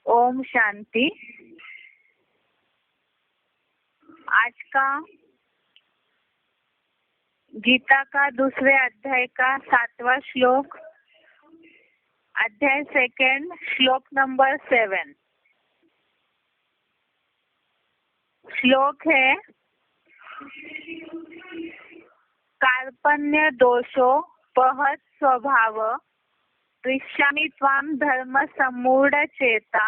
ओम शांति। आज का गीता का दूसरे अध्याय का 7वां श्लोक, अध्याय सेकंड, श्लोक नंबर 7। श्लोक है, कार्पण्य दोषो पहत स्वभाव पृच्छामि त्वां धर्म सम्मूढ़ चेता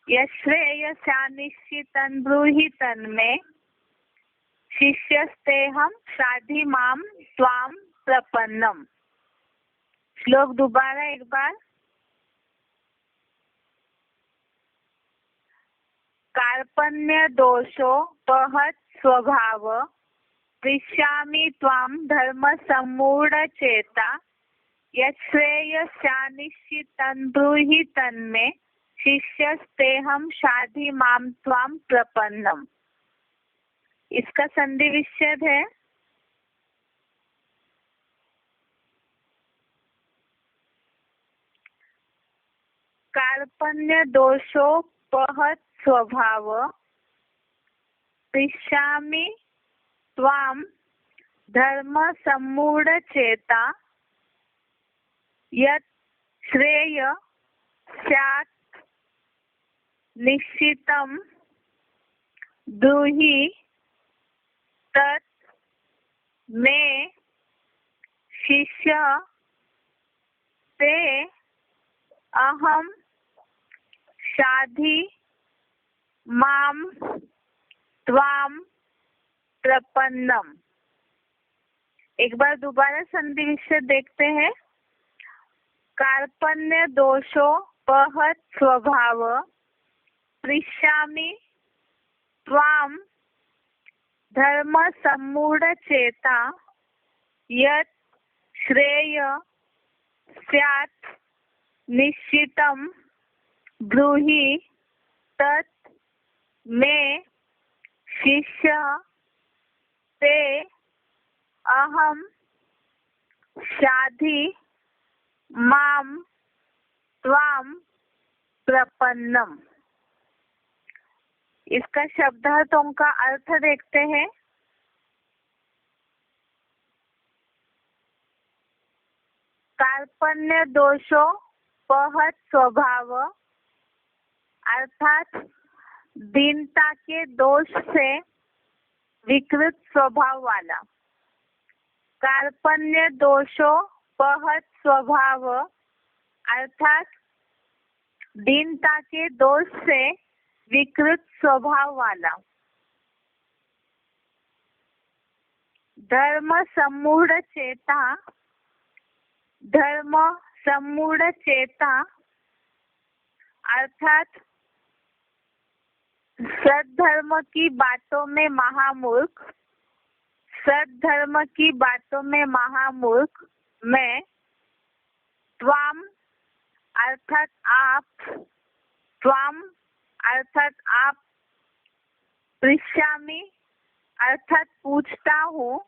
यश्रेयस्यानिश्चितं ब्रूहि तन्मे शिष्यस्तेहं साधि मां त्वां प्रपन्नम। श्लोक दोबारा एक बार। कार्पण्य दोषो पहत स्वभाव पृच्छामि त्वां धर्म सम्मूढ़ चेता यश्रेयस्यानिश्चितं ब्रूहि तन्मे शिष्यस्तेहं साधि मां त्वां प्रपन्नम। इसका संधि विच्छेद है, कार्पण्य दोषो पहत स्वभाव पृच्छामि त्वां धर्म सम्मूढ़ चेता यत् श्रेय स्यात् निश्चितं ब्रूहि तत् मे शिष्य ते अहम साधि मां त्वां प्रपन्नम। एक बार दोबारा संधि विच्छेद देखते हैं। कार्पण्य दोषो पहत स्वभाव पृच्छामि त्वां धर्म सम्मूढ़ चेता यत् श्रेय स्यात् निश्चितं ब्रूहि तत् मे शिष्य ते अहम साधि मां त्वां प्रपन्नम। इसका शब्दार्थों का अर्थ देखते हैं। कार्पण्य दोषो पहत स्वभाव अर्थात दीनता के दोष से विकृत स्वभाव वाला। कार्पण्य दोषो पहत स्वभाव अर्थात दीनता के दोष से विकृत स्वभाव वाला। धर्म सम्मूढ़ चेता, धर्म सम्मूढ़ चेता अर्थात सद्धर्म की बातों में महामूर्ख, सद्धर्म की बातों में महामूर्ख मैं, त्वाम अर्थात आप, त्वाम अर्थात आप, पृच्छामि अर्थात पूछता हूँ,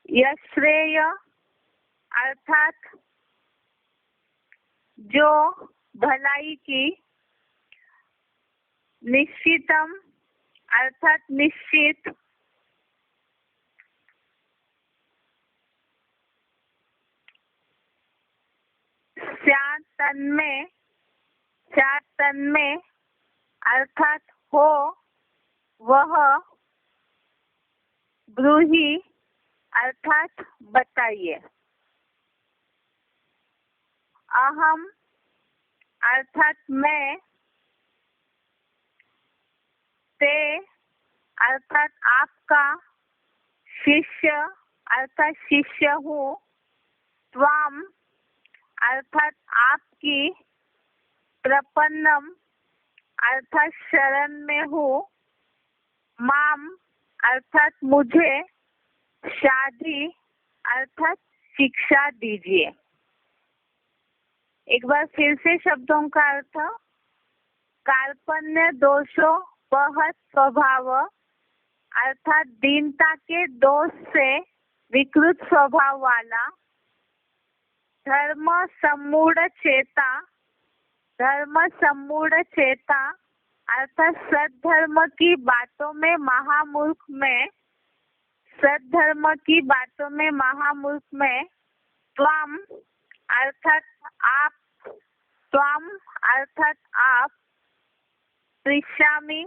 यश्रेय अर्थात जो भलाई की, निश्चितम अर्थात निश्चित, स्यात् तन्मे अर्थात हो वह, ब्रूहि अर्थात बताइए, अहम अर्थात मैं, ते अर्थात आपका, शिष्य अर्थात शिष्य हूँ, त्वाम अर्थात आपकी, प्रपन्नम अर्थात शरण में हूँ, माम अर्थात मुझे, शादी अर्थात शिक्षा दीजिए। एक बार फिर से शब्दों का अर्थ। कार्पण्य दोषो पहत स्वभाव अर्थात दीनता के दोष से विकृत स्वभाव वाला। धर्म सम्मूढ़ चेता धर्म सम्मूढ़ चेता अर्थात सद्धर्म की बातों में महामूर्ख में, सद्धर्म की बातों में महामूर्ख में त्वम अर्थात आप, त्वम अर्थात आप, पृच्छामि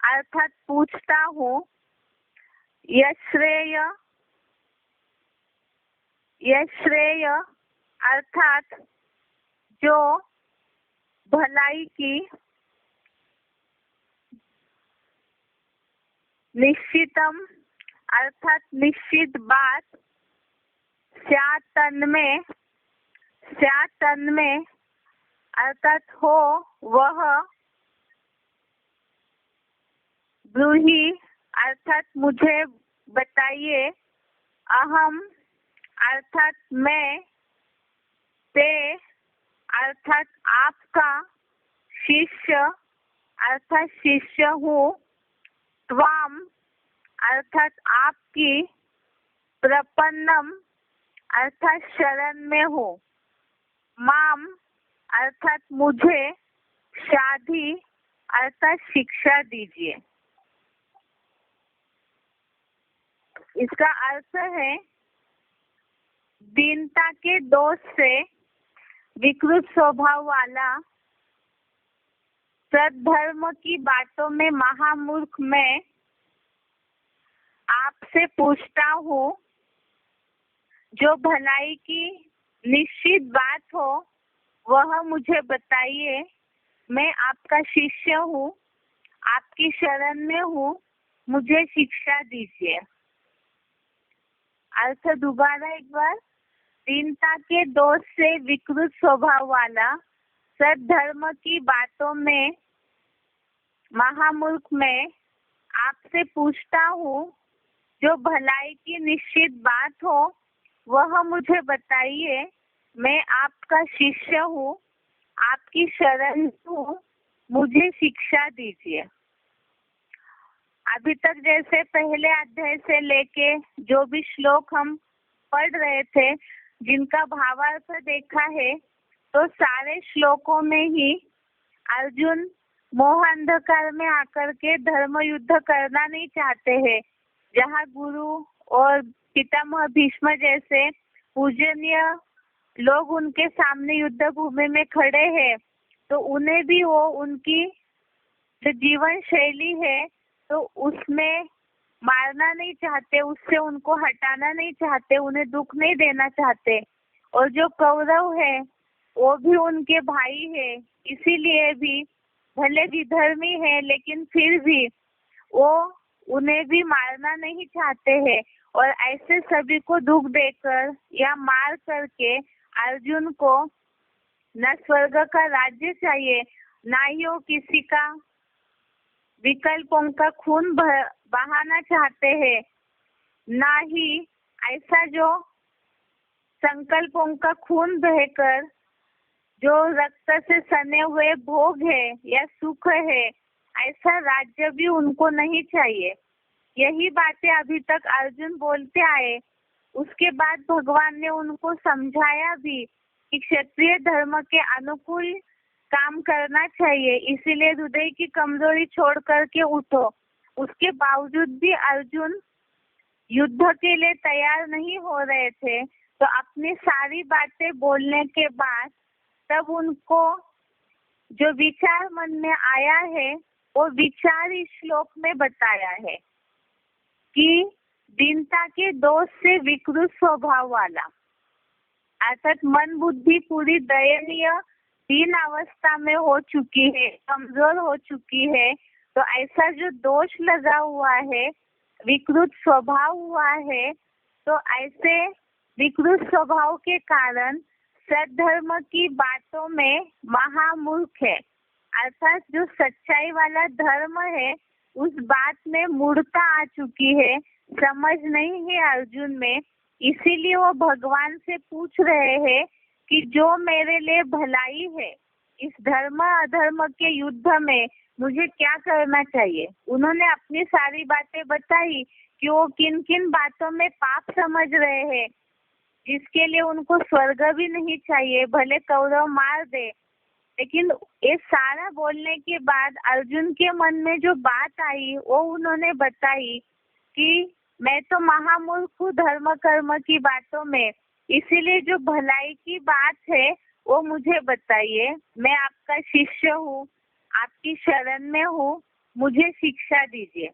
अर्थात पूछता हूँ, यश्रेय, यश्रेय अर्थात जो भलाई की, निश्चितम अर्थात निश्चित बात, स्यात्तन्मे, स्यात्तन्मे अर्थात हो वह, ब्रूहि अर्थात मुझे बताइए, अहम अर्थात मैं, ते अर्थात आपका, शिष्य अर्थात शिष्य हूँ, त्वाम अर्थात आपकी, प्रपन्नम अर्थात शरण में हूँ, माम अर्थात मुझे, शादी अर्थात शिक्षा दीजिए। इसका अर्थ है दीनता के दोष से विकृत स्वभाव वाला, सद्धर्म की बातों में महामूर्ख मैं आपसे पूछता हूँ, जो भलाई की निश्चित बात हो वह मुझे बताइए, मैं आपका शिष्य हूँ, आपकी शरण में हूँ, मुझे शिक्षा दीजिए। अर्थ दोबारा एक बार, दीनता के दोष से विकृत स्वभाव वाला, सद्धर्म की बातों में महामूर्ख मैं आपसे पूछता हूँ, जो भलाई की निश्चित बात हो वह मुझे बताइए, मैं आपका शिष्य हूँ, आपकी शरण हूँ, मुझे शिक्षा दीजिए। अभी तक जैसे पहले अध्याय से लेके जो भी श्लोक हम पढ़ रहे थे, जिनका भावार्थ देखा है, तो सारे श्लोकों में ही अर्जुन मोह अंधकार में आकर के धर्म युद्ध करना नहीं चाहते हैं। जहाँ गुरु और पितामह भीष्म जैसे पूजनीय लोग उनके सामने युद्ध भूमि में खड़े हैं, तो उन्हें भी वो उनकी जो जीवन शैली है तो उसमें मारना नहीं चाहते, उससे उनको हटाना नहीं चाहते, उन्हें दुख नहीं देना चाहते। और जो कौरव है वो भी उनके भाई है, इसीलिए भी भले विधर्मी है लेकिन फिर भी वो उन्हें भी मारना नहीं चाहते हैं। और ऐसे सभी को दुख देकर या मार करके अर्जुन को न स्वर्ग का राज्य चाहिए, ना ही वो किसी का विकल्पों का खून बहाना चाहते हैं, ना ही ऐसा जो संकल्पों का खून बहकर जो रक्त से सने हुए भोग है या सुख है, ऐसा राज्य भी उनको नहीं चाहिए। यही बातें अभी तक अर्जुन बोलते आए। उसके बाद भगवान ने उनको समझाया भी कि क्षत्रिय धर्म के अनुकूल काम करना चाहिए, इसीलिए हृदय की कमजोरी छोड़ करके उठो। उसके बावजूद भी अर्जुन युद्ध के लिए तैयार नहीं हो रहे थे, तो अपनी सारी बातें बोलने के बाद तब उनको जो विचार मन में आया है वो विचार इस श्लोक में बताया है कि दीनता के दोष से विकृत स्वभाव वाला, अर्थात मन बुद्धि पूरी दयनीय दीन अवस्था में हो चुकी है, कमजोर हो चुकी है, तो ऐसा जो दोष लगा हुआ है, विकृत स्वभाव हुआ है, तो ऐसे विकृत स्वभाव के कारण सद्धर्म की बातों में महामूर्ख है, अर्थात जो सच्चाई वाला धर्म है उस बात में मूढ़ता आ चुकी है, समझ नहीं है अर्जुन में। इसीलिए वो भगवान से पूछ रहे हैं कि जो मेरे लिए भलाई है, इस धर्म अधर्म के युद्ध में मुझे क्या करना चाहिए। उन्होंने अपनी सारी बातें बताई कि वो किन किन बातों में पाप समझ रहे हैं, जिसके लिए उनको स्वर्ग भी नहीं चाहिए, भले कौरव मार दे, लेकिन ये सारा बोलने के बाद अर्जुन के मन में जो बात आई वो उन्होंने बताई कि मैं तो महामूर्ख हूँ धर्म कर्म की बातों में, इसीलिए जो भलाई की बात है वो मुझे बताइए। मैं आपका शिष्य हूँ, आपकी शरण में हूँ, मुझे शिक्षा दीजिए।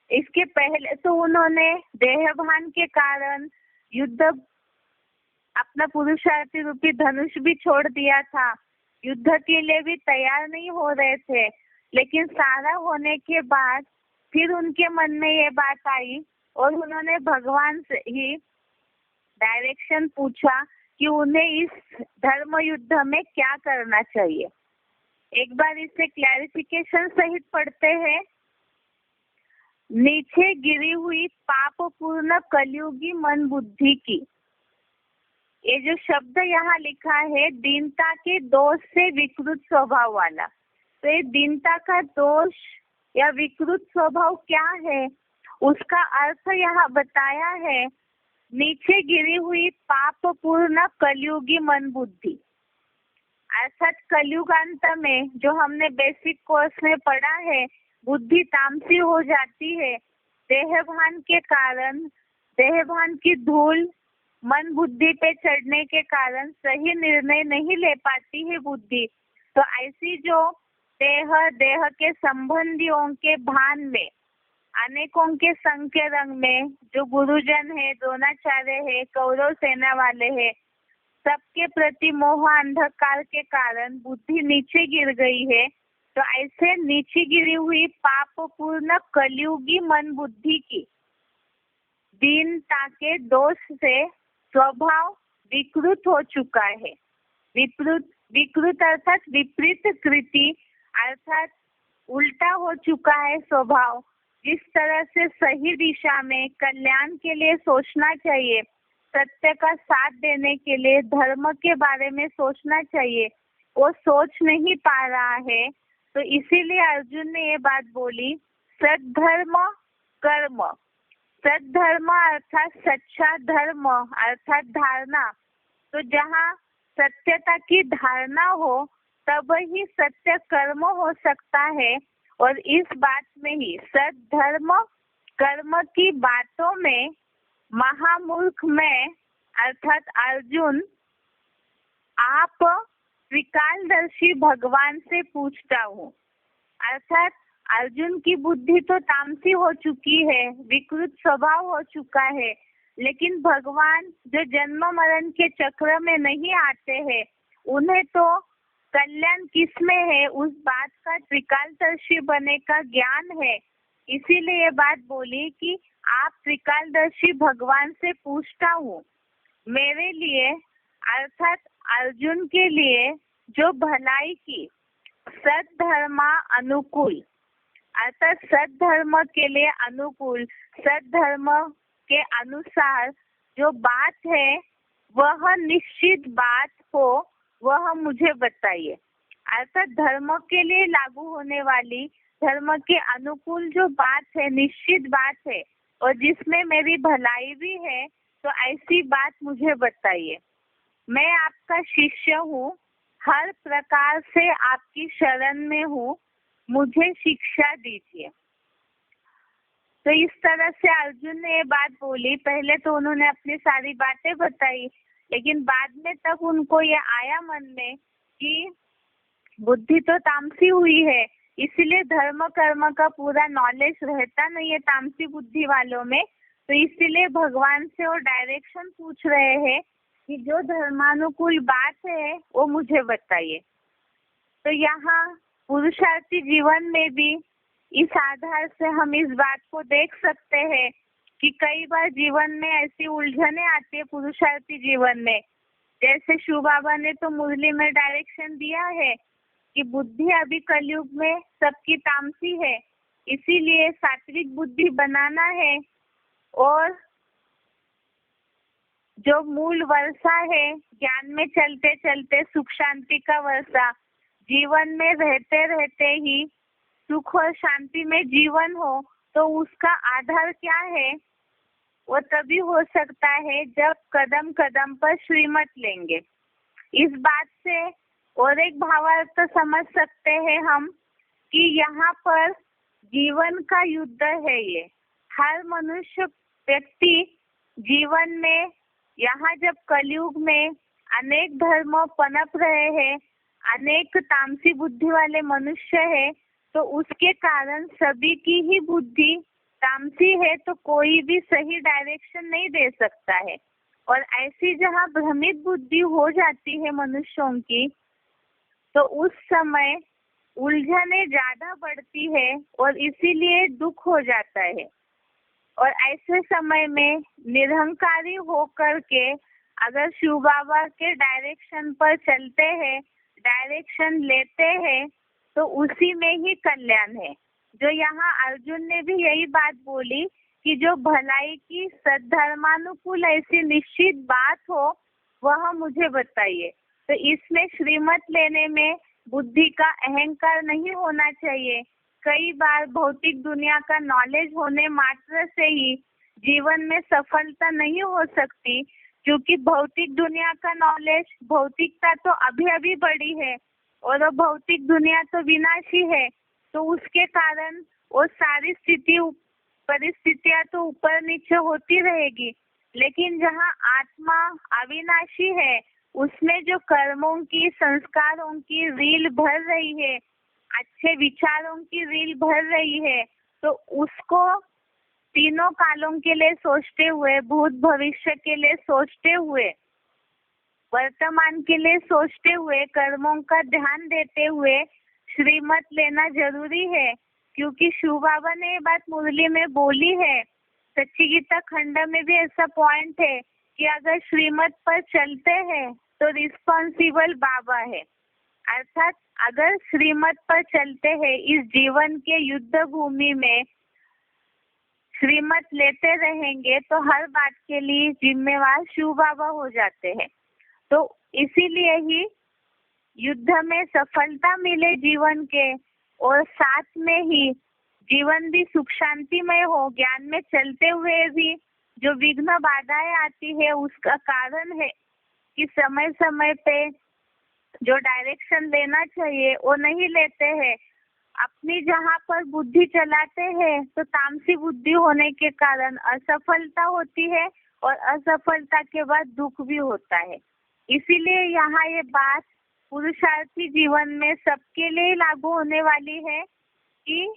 इसके पहले तो उन्होंने देहभान के कारण युद्ध, अपना पुरुषार्थी रूपी धनुष भी छोड़ दिया था, युद्ध के लिए भी तैयार नहीं हो रहे थे। लेकिन सारा होने के बाद फिर उनके मन में ये बात आई और उन्होंने भगवान से ही डायरेक्शन पूछा कि उन्हें इस धर्म युद्ध में क्या करना चाहिए। एक बार इसे क्लैरिफिकेशन सहित पढ़ते हैं। नीचे गिरी हुई पापपूर्ण कलयुगी मन बुद्धि की, ये जो शब्द यहाँ लिखा है दीनता के दोष से विकृत स्वभाव वाला, तो ये दीनता का दोष या विकृत स्वभाव क्या है उसका अर्थ यहाँ बताया है। नीचे गिरी हुई पापपूर्ण कलयुगी मन बुद्धि, अर्थात कलयुगांत में जो हमने बेसिक कोर्स में पढ़ा है, बुद्धि तामसी हो जाती है देहभान के कारण। देहभान की धूल मन बुद्धि पे चढ़ने के कारण सही निर्णय नहीं ले पाती है बुद्धि। तो ऐसी जो देह के संबंधियों के भान में, अनेकों के संग के रंग में, जो गुरुजन है, द्रोणाचार्य है, कौरव सेना वाले है, सबके प्रति मोह अंधकार के कारण बुद्धि नीचे गिर गई है। तो ऐसे नीचे गिरी हुई पापपूर्ण कलयुगी मन बुद्धि की दीनता के दोष से स्वभाव विकृत हो चुका है। विकृत अर्थात विपरीत कृति, अर्थात उल्टा हो चुका है स्वभाव। जिस तरह से सही दिशा में कल्याण के लिए सोचना चाहिए, सत्य का साथ देने के लिए धर्म के बारे में सोचना चाहिए, वो सोच नहीं पा रहा है। तो इसीलिए अर्जुन ने ये बात बोली, सद्धर्म कर्म। सद्धर्म अर्थात सच्चा धर्म अर्थात धारणा। तो जहाँ सत्यता की धारणा हो तब ही सत्य कर्म हो सकता है। और इस बात में ही सद्धर्म कर्म की बातों में महामूर्ख मैं अर्थात अर्जुन आप त्रिकालदर्शी भगवान से पूछता हूँ। अर्थात अर्जुन की बुद्धि तो तामसी हो चुकी है, विकृत स्वभाव हो चुका है, लेकिन भगवान जो जन्म मरण के चक्र में नहीं आते हैं, उन्हें तो कल्याण किसमें है उस बात का त्रिकालदर्शी बने का ज्ञान है। इसीलिए ये बात बोली कि आप त्रिकालदर्शी भगवान से पूछता हूँ मेरे लिए अर्थात अर्जुन के लिए जो भलाई की सद्धर्मा अनुकूल, अर्थात सद्धर्म के लिए अनुकूल, सद्धर्म के अनुसार जो बात है वह निश्चित बात हो वह मुझे बताइए। अर्थात धर्म के लिए लागू होने वाली, धर्म के अनुकूल जो बात है, निश्चित बात है और जिसमें मेरी भलाई भी है, तो ऐसी बात मुझे बताइए। मैं आपका शिष्य हूँ, हर प्रकार से आपकी शरण में हूँ, मुझे शिक्षा दीजिए। तो इस तरह से अर्जुन ने ये बात बोली। पहले तो उन्होंने अपनी सारी बातें बताई, लेकिन बाद में तक उनको ये आया मन में कि बुद्धि तो तामसी हुई है, इसलिए धर्म कर्म का पूरा नॉलेज रहता नहीं है तामसी बुद्धि वालों में। तो इसीलिए भगवान से वो डायरेक्शन पूछ रहे हैं कि जो धर्मानुकूल बात है वो मुझे बताइए। तो यहाँ पुरुषार्थी जीवन में भी इस आधार से हम इस बात को देख सकते हैं कि कई बार जीवन में ऐसी उलझने आती है पुरुषार्थी जीवन में। जैसे शिव बाबा ने तो मुरली में डायरेक्शन दिया है कि बुद्धि अभी कलयुग में सबकी तामसी है, इसीलिए सात्विक बुद्धि बनाना है और जो मूल वर्षा है ज्ञान में चलते चलते सुख शांति का वर्षा, जीवन में रहते रहते ही सुख और शांति में जीवन हो, तो उसका आधार क्या है? वो तभी हो सकता है जब कदम कदम पर श्रीमत लेंगे। इस बात से और एक भावार्थ समझ सकते हैं हम कि यहाँ पर जीवन का युद्ध है। ये हर मनुष्य व्यक्ति जीवन में, यहाँ जब कलयुग में अनेक धर्म पनप रहे हैं, अनेक तामसी बुद्धि वाले मनुष्य है, तो उसके कारण सभी की ही बुद्धि तामसी है, तो कोई भी सही डायरेक्शन नहीं दे सकता है। और ऐसी जहाँ भ्रमित बुद्धि हो जाती है मनुष्यों की, तो उस समय उलझने ज्यादा बढ़ती है और इसीलिए दुख हो जाता है। और ऐसे समय में निरहंकारी होकर के अगर शिव बाबा के डायरेक्शन पर चलते हैं, डायरेक्शन लेते हैं, तो उसी में ही कल्याण है। जो यहाँ अर्जुन ने भी यही बात बोली कि जो भलाई की सद्धर्मानुकूल ऐसी निश्चित बात हो वह मुझे बताइए। तो इसमें श्रीमत लेने में बुद्धि का अहंकार नहीं होना चाहिए। कई बार भौतिक दुनिया का नॉलेज होने मात्र से ही जीवन में सफलता नहीं हो सकती, क्योंकि भौतिक दुनिया का नॉलेज, भौतिकता तो अभी अभी बढ़ी है और भौतिक दुनिया तो विनाशी है, तो उसके कारण वो सारी परिस्थितियां तो ऊपर नीचे होती रहेगी। लेकिन जहाँ आत्मा अविनाशी है, उसमें जो कर्मों की, संस्कारों की रील भर रही है, अच्छे विचारों की रील भर रही है, तो उसको तीनों कालों के लिए सोचते हुए, भूत भविष्य के लिए सोचते हुए, वर्तमान के लिए सोचते हुए, कर्मों का ध्यान देते हुए श्रीमत लेना जरूरी है। क्योंकि शिव बाबा ने ये बात मुरली में बोली है, सच्ची गीता खंड में भी ऐसा पॉइंट है कि अगर श्रीमत पर चलते हैं तो रिस्पॉन्सिबल बाबा है। अर्थात अगर श्रीमत पर चलते हैं, इस जीवन के युद्ध भूमि में श्रीमत लेते रहेंगे, तो हर बात के लिए जिम्मेवार शिव बाबा हो जाते हैं। तो इसीलिए ही युद्ध में सफलता मिले जीवन के, और साथ में ही जीवन भी सुख शांतिमय हो, ज्ञान में चलते हुए भी जो विघ्न बाधाएं आती है, उसका कारण है कि समय समय पे जो डायरेक्शन लेना चाहिए वो नहीं लेते हैं। अपनी जहाँ पर बुद्धि चलाते हैं तो तामसी बुद्धि होने के कारण असफलता होती है, और असफलता के बाद दुख भी होता है। इसीलिए यहाँ ये बात पुरुषार्थी जीवन में सबके लिए लागू होने वाली है कि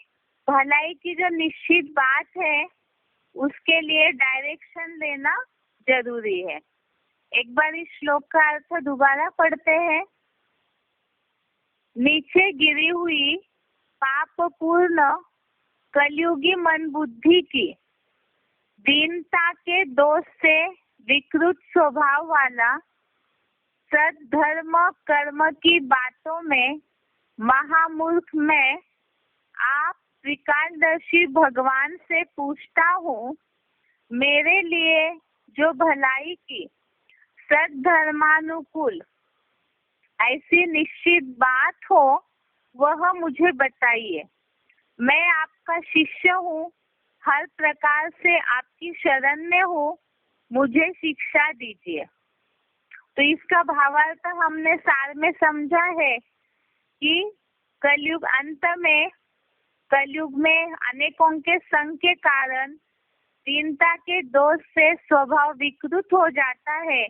भलाई की जो निश्चित बात है उसके लिए डायरेक्शन लेना जरूरी है। एक बार इस श्लोक का अर्थ दोबारा पढ़ते हैं। नीचे गिरी हुई पाप पूर्ण कलयुगी मन बुद्धि की, दीनता के दोष से विकृत स्वभाव वाला, सद्धर्म कर्म की बातों में महामूर्ख मैं आप त्रिकालदर्शी भगवान से पूछता हूँ, मेरे लिए जो भलाई की सद्धर्मानुकूल ऐसी निश्चित बात हो वह मुझे बताइए। मैं आपका शिष्य हूँ, हर प्रकार से आपकी शरण में हूँ, मुझे शिक्षा दीजिए। तो इसका भावार्थ हमने सार में समझा है कि कलयुग अंत में, कलयुग में अनेकों के संग के कारण दीनता के दोष से स्वभाव विकृत हो जाता है,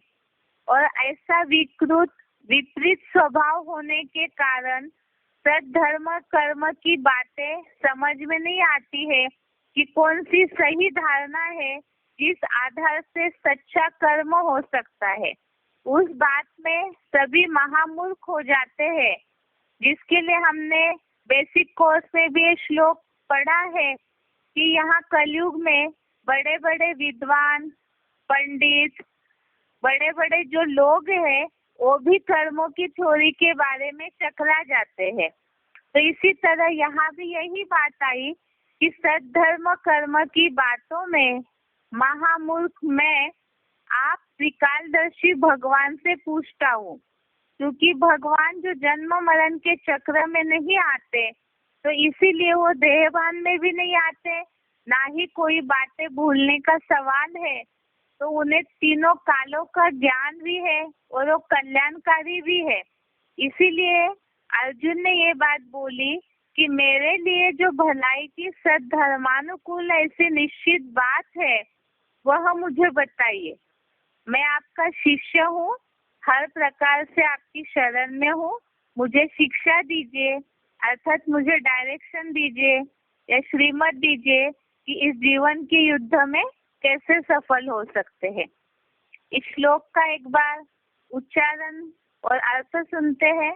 और ऐसा विपरीत स्वभाव होने के कारण सद्धर्म कर्म की बातें समझ में नहीं आती है कि कौन सी सही धारणा है जिस आधार से सच्चा कर्म हो सकता है। उस बात में सभी महामूर्ख हो जाते हैं, जिसके लिए हमने बेसिक कोर्स में भी ये श्लोक पढ़ा है कि यहाँ कलयुग में बड़े बड़े विद्वान, पंडित, बड़े बड़े जो लोग हैं वो भी कर्मों की थ्योरी के बारे में चकरा जाते हैं। तो इसी तरह यहाँ भी यही बात आई कि सद्धर्म कर्म की बातों में महामूर्ख मैं आप त्रिकालदर्शी भगवान से पूछता हूँ, क्योंकि भगवान जो जन्म मरण के चक्र में नहीं आते, तो इसीलिए वो देहभान में भी नहीं आते, ना ही कोई बातें भूलने का सवाल है। तो उन्हें तीनों कालों का ज्ञान भी है और वो कल्याणकारी भी है। इसीलिए अर्जुन ने ये बात बोली कि मेरे लिए जो भलाई की सद्धर्मानुकूल ऐसी निश्चित बात है वह मुझे बताइए। मैं आपका शिष्य हूँ, हर प्रकार से आपकी शरण में हूँ। मुझे शिक्षा दीजिए, अर्थात मुझे डायरेक्शन दीजिए या श्रीमत दीजिए कि इस जीवन के युद्ध में कैसे सफल हो सकते हैं। इस श्लोक का एक बार उच्चारण और अर्थ सुनते हैं।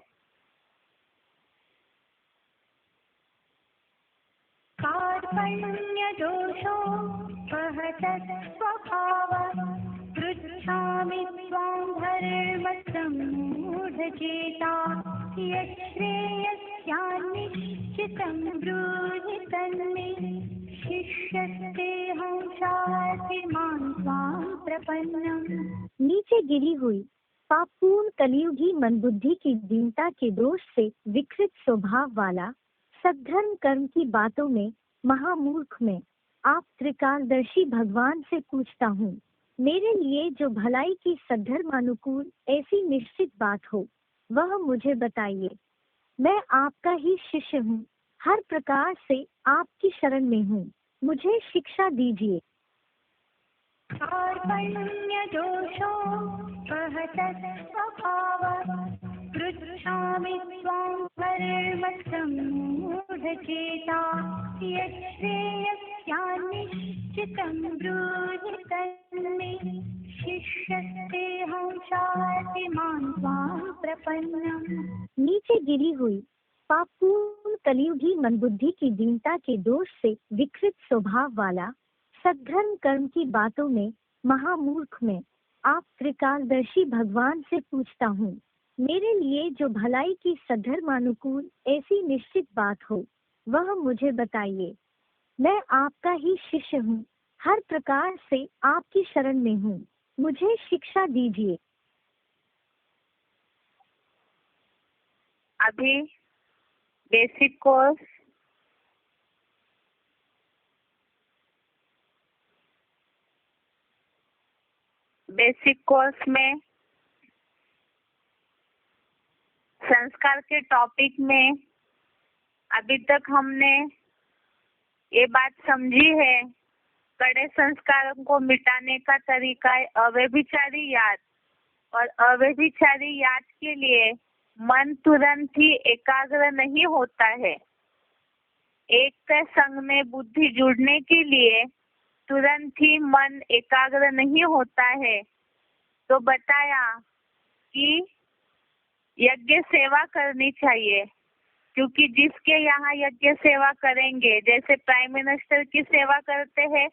कार्पण्य दोषो वहतः स्वभावः पृच्छामि त्वां धर्मसम्मूढचेता यच्छ्रेयस्यान्निश्चितं ब्रूहि तन्मे शिष्यस्तेऽहं शाधिमां त्वां प्रपन्नम्। नीचे गिरी हुई पापपूर्ण कलियुगी मनबुद्धि की दीनता के दोष से विकृत स्वभाव वाला सद्धर्म कर्म की बातों में महामूर्ख में आप त्रिकालदर्शी भगवान से पूछता हूँ, मेरे लिए जो भलाई की सद्धर्मानुकूल ऐसी निश्चित बात हो वह मुझे बताइए। मैं आपका ही शिष्य हूँ, हर प्रकार से आपकी शरण में हूँ, मुझे शिक्षा दीजिए। कार्पण्य दोषो वहतः स्वभावः पृच्छामि त्वां धर्मसम्मूढचेता यच्छ्रेयस्यान्निश्चितं ब्रूहि तन्मे शिष्यस्तेऽहं शाधिमां त्वां प्रपन्नम्। नीचे गिरी हुई पापपूर्ण कलियुगी मनबुद्धि की दीनता के दोष से विकृत स्वभाव वाला सद्धर्म कर्म की बातों में महामूर्ख में आप त्रिकालदर्शी भगवान से पूछता हूँ, मेरे लिए जो भलाई की सद्धर्मानुकूल ऐसी निश्चित बात हो वह मुझे बताइए। मैं आपका ही शिष्य हूँ, हर प्रकार से आपकी शरण में हूँ, मुझे शिक्षा दीजिए। अभी बेसिक कोर्स में संस्कार के टॉपिक में अभी तक हमने ये बात समझी है, कड़े संस्कारों को मिटाने का तरीका है अव्यभिचारी याद। और अव्यभिचारी याद के लिए मन तुरंत ही एकाग्र नहीं होता है। एक के संग में बुद्धि जुड़ने के लिए तुरंत ही मन एकाग्र नहीं होता है। तो बताया कि यज्ञ सेवा करनी चाहिए, क्योंकि जिसके यहाँ यज्ञ सेवा करेंगे, जैसे प्राइम मिनिस्टर की सेवा करते हैं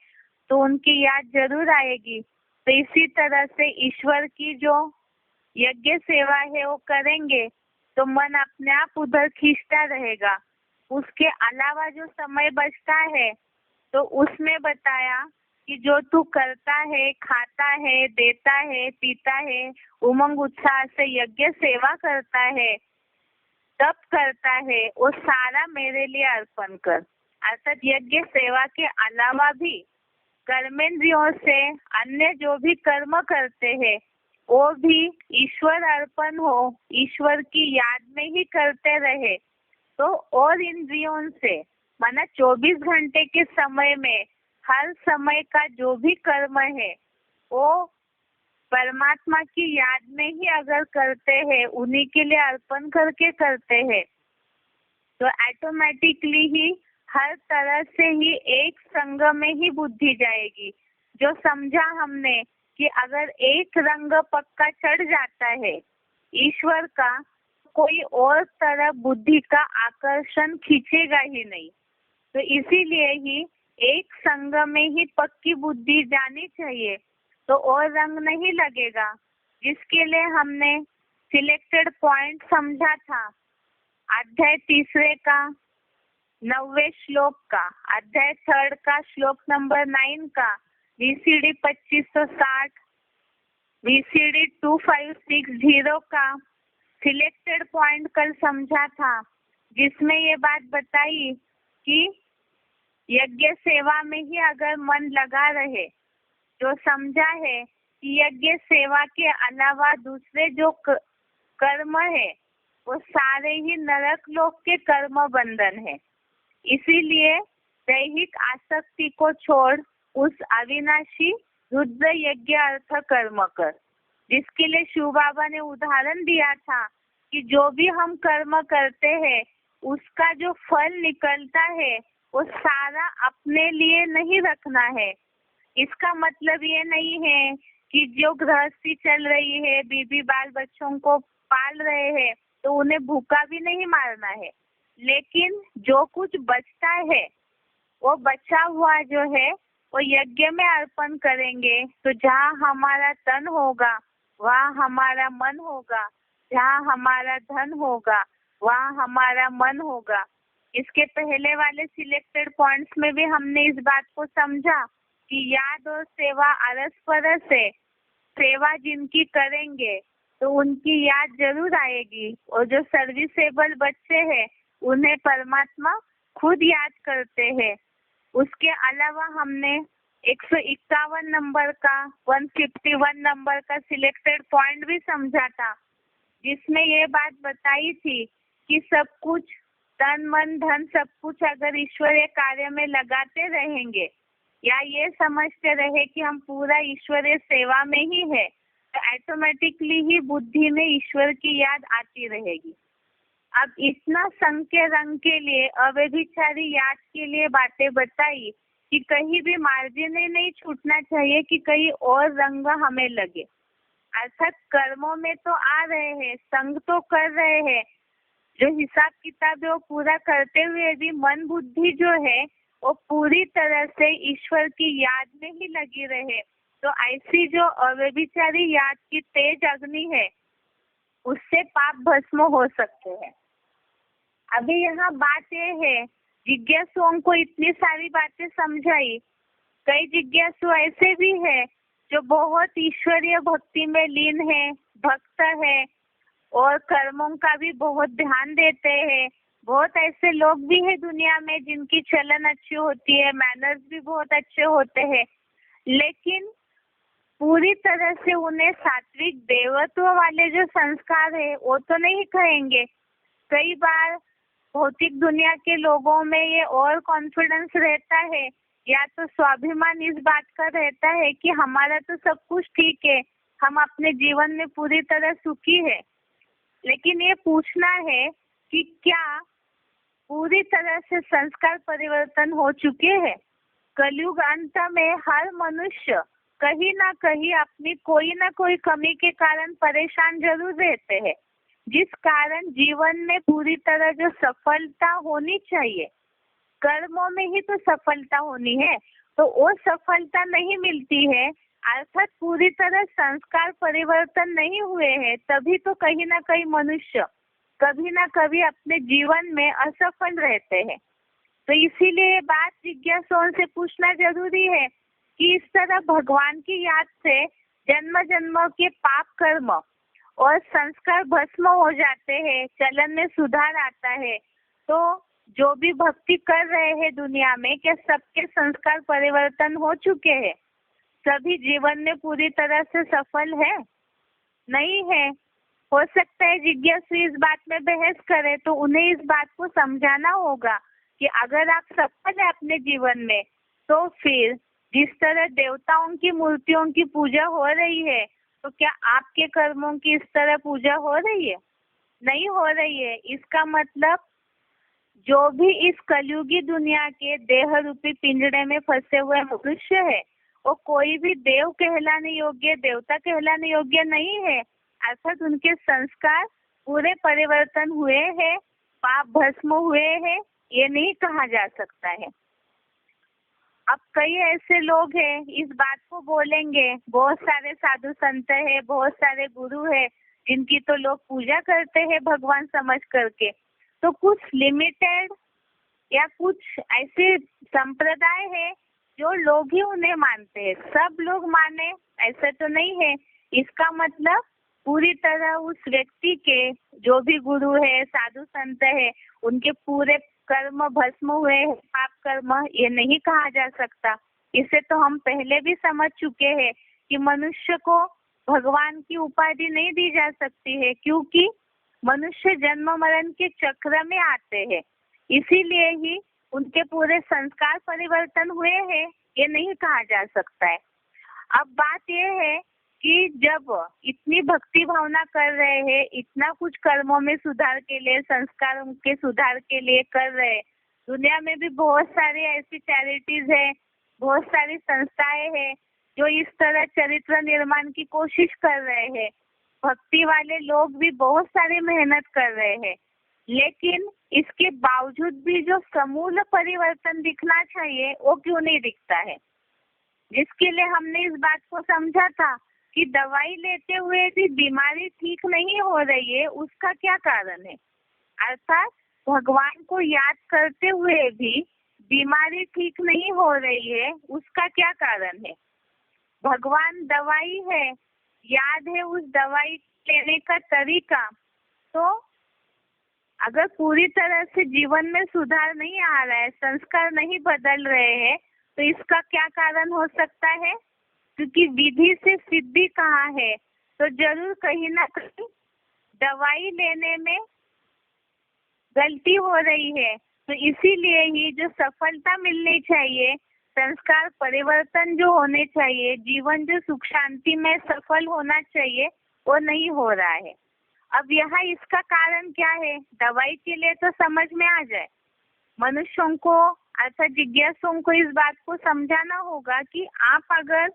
तो उनकी याद जरूर आएगी। तो इसी तरह से ईश्वर की जो यज्ञ सेवा है वो करेंगे तो मन अपने आप उधर खींचता रहेगा। उसके अलावा जो समय बचता है तो उसमें बताया कि जो तू करता है, खाता है, देता है, पीता है, उमंग उत्साह से यज्ञ सेवा करता है, तप करता है, वो सारा मेरे लिए अर्पण कर। अर्थात यज्ञ सेवा के अलावा भी कर्मेंद्रियों से अन्य जो भी कर्म करते हैं वो भी ईश्वर अर्पण हो, ईश्वर की याद में ही करते रहे। तो और इंद्रियों से माना 24 घंटे के समय में हर समय का जो भी कर्म है वो परमात्मा की याद में ही अगर करते हैं, उन्हीं के लिए अर्पण करके करते हैं, तो ऑटोमेटिकली ही हर तरह से ही एक संग में ही बुद्धि जाएगी। जो समझा हमने कि अगर एक रंग पक्का चढ़ जाता है ईश्वर का, कोई और तरह बुद्धि का आकर्षण खींचेगा ही नहीं। तो इसीलिए ही एक संग में ही पक्की बुद्धि जानी चाहिए, तो और रंग नहीं लगेगा। जिसके लिए हमने सिलेक्टेड पॉइंट समझा था अध्याय 3 का 9वें श्लोक का, अध्याय 3 का श्लोक नंबर 9 का, VCD 2560, VCD 2560 का सिलेक्टेड पॉइंट कल समझा था, जिसमें ये बात बताई कि यज्ञ सेवा में ही अगर मन लगा रहे, जो समझा है कि यज्ञ सेवा के अलावा दूसरे जो कर्म है वो सारे ही नरक लोक के कर्म बंधन है। इसीलिए दैहिक आसक्ति को छोड़ उस अविनाशी रुद्र यज्ञ अर्थ कर्म कर, जिसके लिए शिव बाबा ने उदाहरण दिया था कि जो भी हम कर्म करते हैं उसका जो फल निकलता है वो सारा अपने लिए नहीं रखना है। इसका मतलब ये नहीं है कि जो गृहस्थी चल रही है, बीबी बाल बच्चों को पाल रहे हैं, तो उन्हें भूखा भी नहीं मारना है, लेकिन जो कुछ बचता है वो बचा हुआ जो है वो यज्ञ में अर्पण करेंगे। तो जहाँ हमारा तन होगा वहाँ हमारा मन होगा, जहाँ हमारा धन होगा वहाँ हमारा मन होगा। इसके पहले वाले सिलेक्टेड पॉइंट्स में भी हमने इस बात को समझा कि याद और सेवा अरस परस है। सेवा जिनकी करेंगे तो उनकी याद जरूर आएगी, और जो सर्विसेबल बच्चे हैं उन्हें परमात्मा खुद याद करते हैं। उसके अलावा हमने 151 नंबर का 151 नंबर का सिलेक्टेड पॉइंट भी समझा था, जिसमें ये बात बताई थी कि सब कुछ तन मन धन सब कुछ अगर ईश्वरीय कार्य में लगाते रहेंगे या ये समझते रहे कि हम पूरा ईश्वरीय सेवा में ही है, तो ऑटोमेटिकली ही बुद्धि में ईश्वर की याद आती रहेगी। अब इतना संग के रंग के लिए अव्यभिचारी याद के लिए बातें बताई कि कहीं भी मार्जिन नहीं छूटना चाहिए कि कहीं और रंग हमें लगे। अर्थात कर्मों में तो आ रहे हैं, संग तो कर रहे हैं, जो हिसाब किताब है वो पूरा करते हुए भी मन बुद्धि जो है वो पूरी तरह से ईश्वर की याद में ही लगी रहे। तो ऐसी जो अव्यभिचारी याद की तेज अग्नि है उससे पाप भस्म हो सकते हैं। अभी यहाँ बात ये है, जिज्ञासुओं को इतनी सारी बातें समझाई। कई जिज्ञासु ऐसे भी है जो बहुत ईश्वरीय भक्ति में लीन है, भक्त है और कर्मों का भी बहुत ध्यान देते हैं। बहुत ऐसे लोग भी है दुनिया में जिनकी चलन अच्छी होती है, मैनर्स भी बहुत अच्छे होते हैं, लेकिन पूरी तरह से उन्हें सात्विक देवत्व वाले जो संस्कार है वो तो नहीं कहेंगे। कई बार भौतिक दुनिया के लोगों में ये और कॉन्फिडेंस रहता है या तो स्वाभिमान इस बात का रहता है कि हमारा तो सब कुछ ठीक है, हम अपने जीवन में पूरी तरह सुखी है। लेकिन ये पूछना है कि क्या पूरी तरह से संस्कार परिवर्तन हो चुके हैं? कलयुग अंत में हर मनुष्य कहीं ना कहीं अपनी कोई ना कोई कमी के कारण परेशान जरूर रहते हैं, जिस कारण जीवन में पूरी तरह जो सफलता होनी चाहिए, कर्मों में ही तो सफलता होनी है, तो वो सफलता नहीं मिलती है। अर्थात पूरी तरह संस्कार परिवर्तन नहीं हुए हैं, तभी तो कहीं ना कहीं मनुष्य कभी ना कभी अपने जीवन में असफल रहते हैं। तो इसीलिए बात जिज्ञासुओं से पूछना जरूरी है कि इस तरह भगवान की याद से जन्म जन्म के पाप कर्म और संस्कार भस्म हो जाते हैं, चलन में सुधार आता है। तो जो भी भक्ति कर रहे हैं दुनिया में, क्या सबके संस्कार परिवर्तन हो चुके हैं? सभी जीवन में पूरी तरह से सफल है? नहीं है। हो सकता है जिज्ञासु इस बात में बहस करे, तो उन्हें इस बात को समझाना होगा कि अगर आप सफल है अपने जीवन में, तो फिर जिस तरह देवताओं की मूर्तियों की पूजा हो रही है, तो क्या आपके कर्मों की इस तरह पूजा हो रही है? नहीं हो रही है। इसका मतलब जो भी इस कलयुगी दुनिया के देह रूपी पिंजड़े में फंसे हुए मनुष्य है, वो कोई भी देव कहलाने योग्य, देवता कहलाने योग्य नहीं है। अर्थात उनके संस्कार पूरे परिवर्तन हुए हैं, पाप भस्म हुए हैं, ये नहीं कहा जा सकता है। अब कई ऐसे लोग हैं इस बात को बोलेंगे, बहुत सारे साधु संत है, बहुत सारे गुरु है जिनकी तो लोग पूजा करते हैं भगवान समझ करके, तो कुछ लिमिटेड या कुछ ऐसे संप्रदाय है जो लोग ही उन्हें मानते हैं। सब लोग माने ऐसा तो नहीं है। इसका मतलब पूरी तरह उस व्यक्ति के जो भी गुरु है, साधु संत है, उनके पूरे कर्म भस्म हुए हैं, पाप कर्म, ये नहीं कहा जा सकता। इसे तो हम पहले भी समझ चुके हैं कि मनुष्य को भगवान की उपाधि नहीं दी जा सकती है, क्योंकि मनुष्य जन्म मरण के चक्र में आते हैं, इसीलिए ही उनके पूरे संस्कार परिवर्तन हुए हैं, ये नहीं कहा जा सकता है। अब बात यह है कि जब इतनी भक्ति भावना कर रहे हैं, इतना कुछ कर्मों में सुधार के लिए, संस्कारों के सुधार के लिए कर रहे हैं, दुनिया में भी बहुत सारी ऐसी चैरिटीज है, बहुत सारी संस्थाएं हैं जो इस तरह चरित्र निर्माण की कोशिश कर रहे हैं। भक्ति वाले लोग भी बहुत सारी मेहनत कर रहे हैं, लेकिन इसके बावजूद भी जो समूल परिवर्तन दिखना चाहिए वो क्यों नहीं दिखता है? जिसके लिए हमने इस बात को समझा था कि दवाई लेते हुए भी बीमारी ठीक नहीं हो रही है, उसका क्या कारण है? अर्थात भगवान को याद करते हुए भी बीमारी ठीक नहीं हो रही है, उसका क्या कारण है? भगवान दवाई है, याद है उस दवाई लेने का तरीका। तो अगर पूरी तरह से जीवन में सुधार नहीं आ रहा है, संस्कार नहीं बदल रहे हैं, तो इसका क्या कारण हो सकता है? क्योंकि विधि से सिद्धि कहाँ है, तो जरूर कहीं ना कहीं दवाई लेने में गलती हो रही है। तो इसीलिए ही जो सफलता मिलनी चाहिए, संस्कार परिवर्तन जो होने चाहिए, जीवन जो सुख शांति में सफल होना चाहिए, वो नहीं हो रहा है। अब यहाँ इसका कारण क्या है, दवाई के लिए तो समझ में आ जाए। मनुष्यों को अर्थात जिज्ञासुओं को इस बात को समझाना होगा कि आप अगर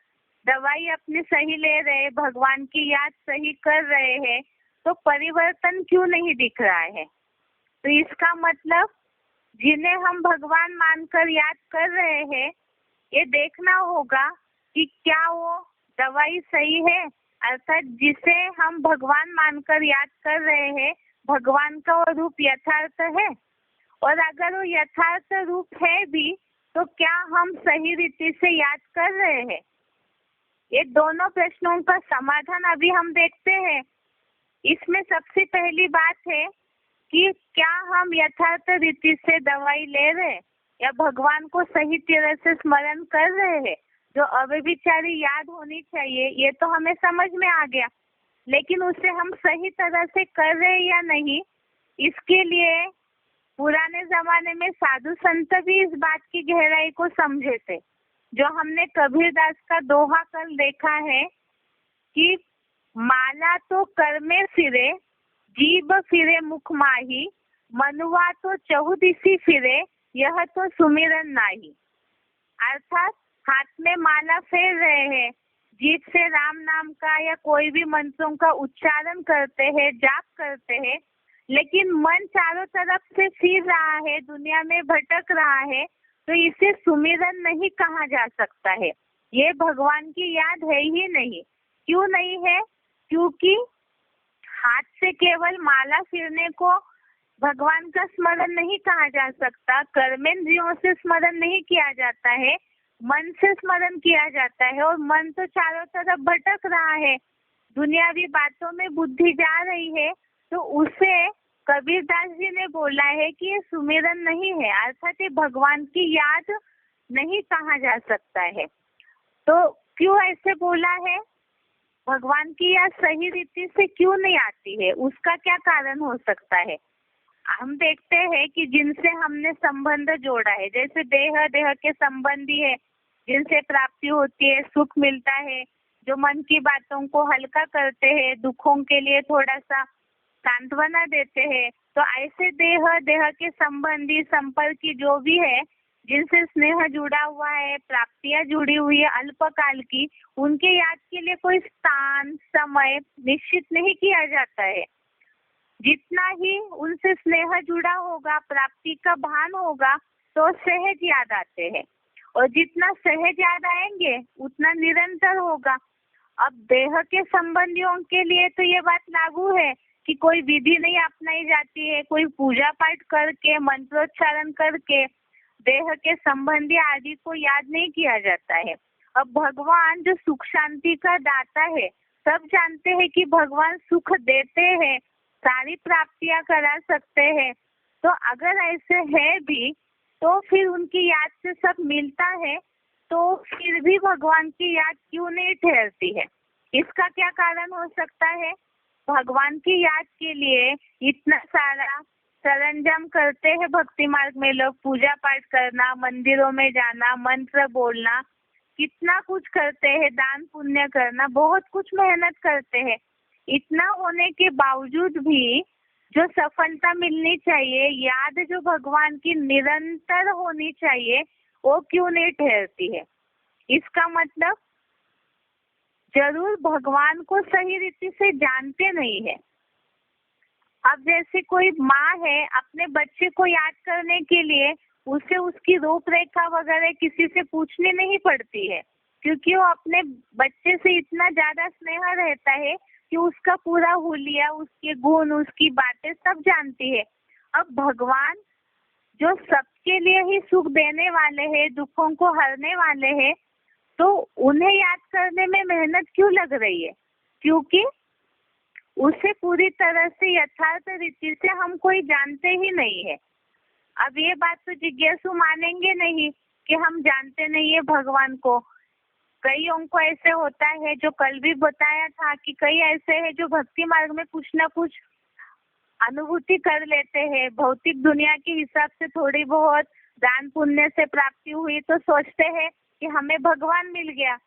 दवाई अपनी सही ले रहे, भगवान की याद सही कर रहे हैं, तो परिवर्तन क्यों नहीं दिख रहा है? तो इसका मतलब जिन्हें हम भगवान मानकर याद कर रहे हैं, ये देखना होगा कि क्या वो दवाई सही है, अर्थात जिसे हम भगवान मानकर याद कर रहे हैं, भगवान का वो रूप यथार्थ है, और अगर वो यथार्थ रूप है भी, तो क्या हम सही रीति से याद कर रहे हैं? ये दोनों प्रश्नों का समाधान अभी हम देखते हैं। इसमें सबसे पहली बात है कि क्या हम यथार्थ रीति से दवाई ले रहे हैं या भगवान को सही तरह से स्मरण कर रहे हैं। जो अव्यभिचारी याद होनी चाहिए ये तो हमें समझ में आ गया, लेकिन उसे हम सही तरह से कर रहे हैं या नहीं, इसके लिए पुराने जमाने में साधु संत भी इस बात की गहराई को समझे थे। जो हमने कबीरदास का दोहा कल देखा है कि माला तो कर में फिरे, जीभ फिरे मुख माही, मनुआ तो चहुदिशी फिरे, यह तो सुमिरन नाही। अर्थात हाथ में माला फेर रहे हैं, जीभ से राम नाम का या कोई भी मंत्रों का उच्चारण करते हैं, जाप करते हैं, लेकिन मन चारों तरफ से फिर रहा है, दुनिया में भटक रहा है, तो इसे सुमिरन नहीं कहा जा सकता है। ये भगवान की याद है ही नहीं। क्यों नहीं है? क्योंकि हाथ से केवल माला फिरने को भगवान का स्मरण नहीं कहा जा सकता, कर्मेंद्रियों से स्मरण नहीं किया जाता है, मन से स्मरण किया जाता है, और मन तो चारों तरफ भटक रहा है, दुनियावी बातों में बुद्धि जा रही है, तो उसे कबीरदास जी ने बोला है कि ये सुमिरन नहीं है, अर्थात ये भगवान की याद नहीं कहा जा सकता है। तो क्यों ऐसे बोला है? भगवान की याद सही रीति से क्यों नहीं आती है, उसका क्या कारण हो सकता है? हम देखते हैं कि जिनसे हमने संबंध जोड़ा है, जैसे देह के संबंधी है, जिनसे प्राप्ति होती है, सुख मिलता है, जो मन की बातों को हल्का करते हैं, दुखों के लिए थोड़ा सा सांत्वना देते हैं, तो ऐसे देह के संबंधी संपर्की जो भी है, जिनसे स्नेह जुड़ा हुआ है, प्राप्तियां जुड़ी हुई है अल्पकाल की, उनके याद के लिए कोई स्थान समय निश्चित नहीं किया जाता है। जितना ही उनसे स्नेह जुड़ा होगा, प्राप्ति का भान होगा, तो सहज याद आते हैं, और जितना सहज याद आएंगे उतना निरंतर होगा। अब देह के संबंधियों के लिए तो ये बात लागू है कि कोई विधि नहीं अपनाई जाती है, कोई पूजा पाठ करके मंत्रोच्चारण करके देह के संबंधी आदि को याद नहीं किया जाता है। अब भगवान जो सुख शांति का दाता है, सब जानते हैं कि भगवान सुख देते हैं, सारी प्राप्तियां करा सकते हैं, तो अगर ऐसे है भी तो फिर उनकी याद से सब मिलता है, तो फिर भी भगवान की याद क्यों नहीं ठहरती है? इसका क्या कारण हो सकता है? भगवान की याद के लिए इतना सारा सरंजाम करते हैं भक्ति मार्ग में लोग, पूजा पाठ करना, मंदिरों में जाना, मंत्र बोलना, कितना कुछ करते हैं, दान पुण्य करना, बहुत कुछ मेहनत करते हैं। इतना होने के बावजूद भी जो सफलता मिलनी चाहिए, याद जो भगवान की निरंतर होनी चाहिए, वो क्यों नहीं ठहरती है? इसका मतलब जरूर भगवान को सही रीति से जानते नहीं है। अब जैसे कोई माँ है, अपने बच्चे को याद करने के लिए उसे उसकी रूपरेखा वगैरह किसी से पूछनी नहीं पड़ती है, क्योंकि वो अपने बच्चे से इतना ज्यादा स्नेह रहता है कि उसका पूरा हुलिया, उसके गुण, उसकी बातें सब जानती है। अब भगवान जो सबके लिए ही सुख देने वाले हैं, दुखों को हरने वाले हैं, तो उन्हें याद करने में मेहनत क्यों लग रही है? क्योंकि उसे पूरी तरह से यथार्थ रीति से हम कोई जानते ही नहीं है। अब ये बात तो जिज्ञासु मानेंगे नहीं कि हम जानते नहीं है भगवान को। कईयों को ऐसे होता है, जो कल भी बताया था कि कई ऐसे हैं जो भक्ति मार्ग में कुछ न कुछ अनुभूति कर लेते हैं, भौतिक दुनिया के हिसाब से थोड़ी बहुत दान पुण्य से प्राप्ति हुई तो सोचते हैं कि हमें भगवान मिल गया।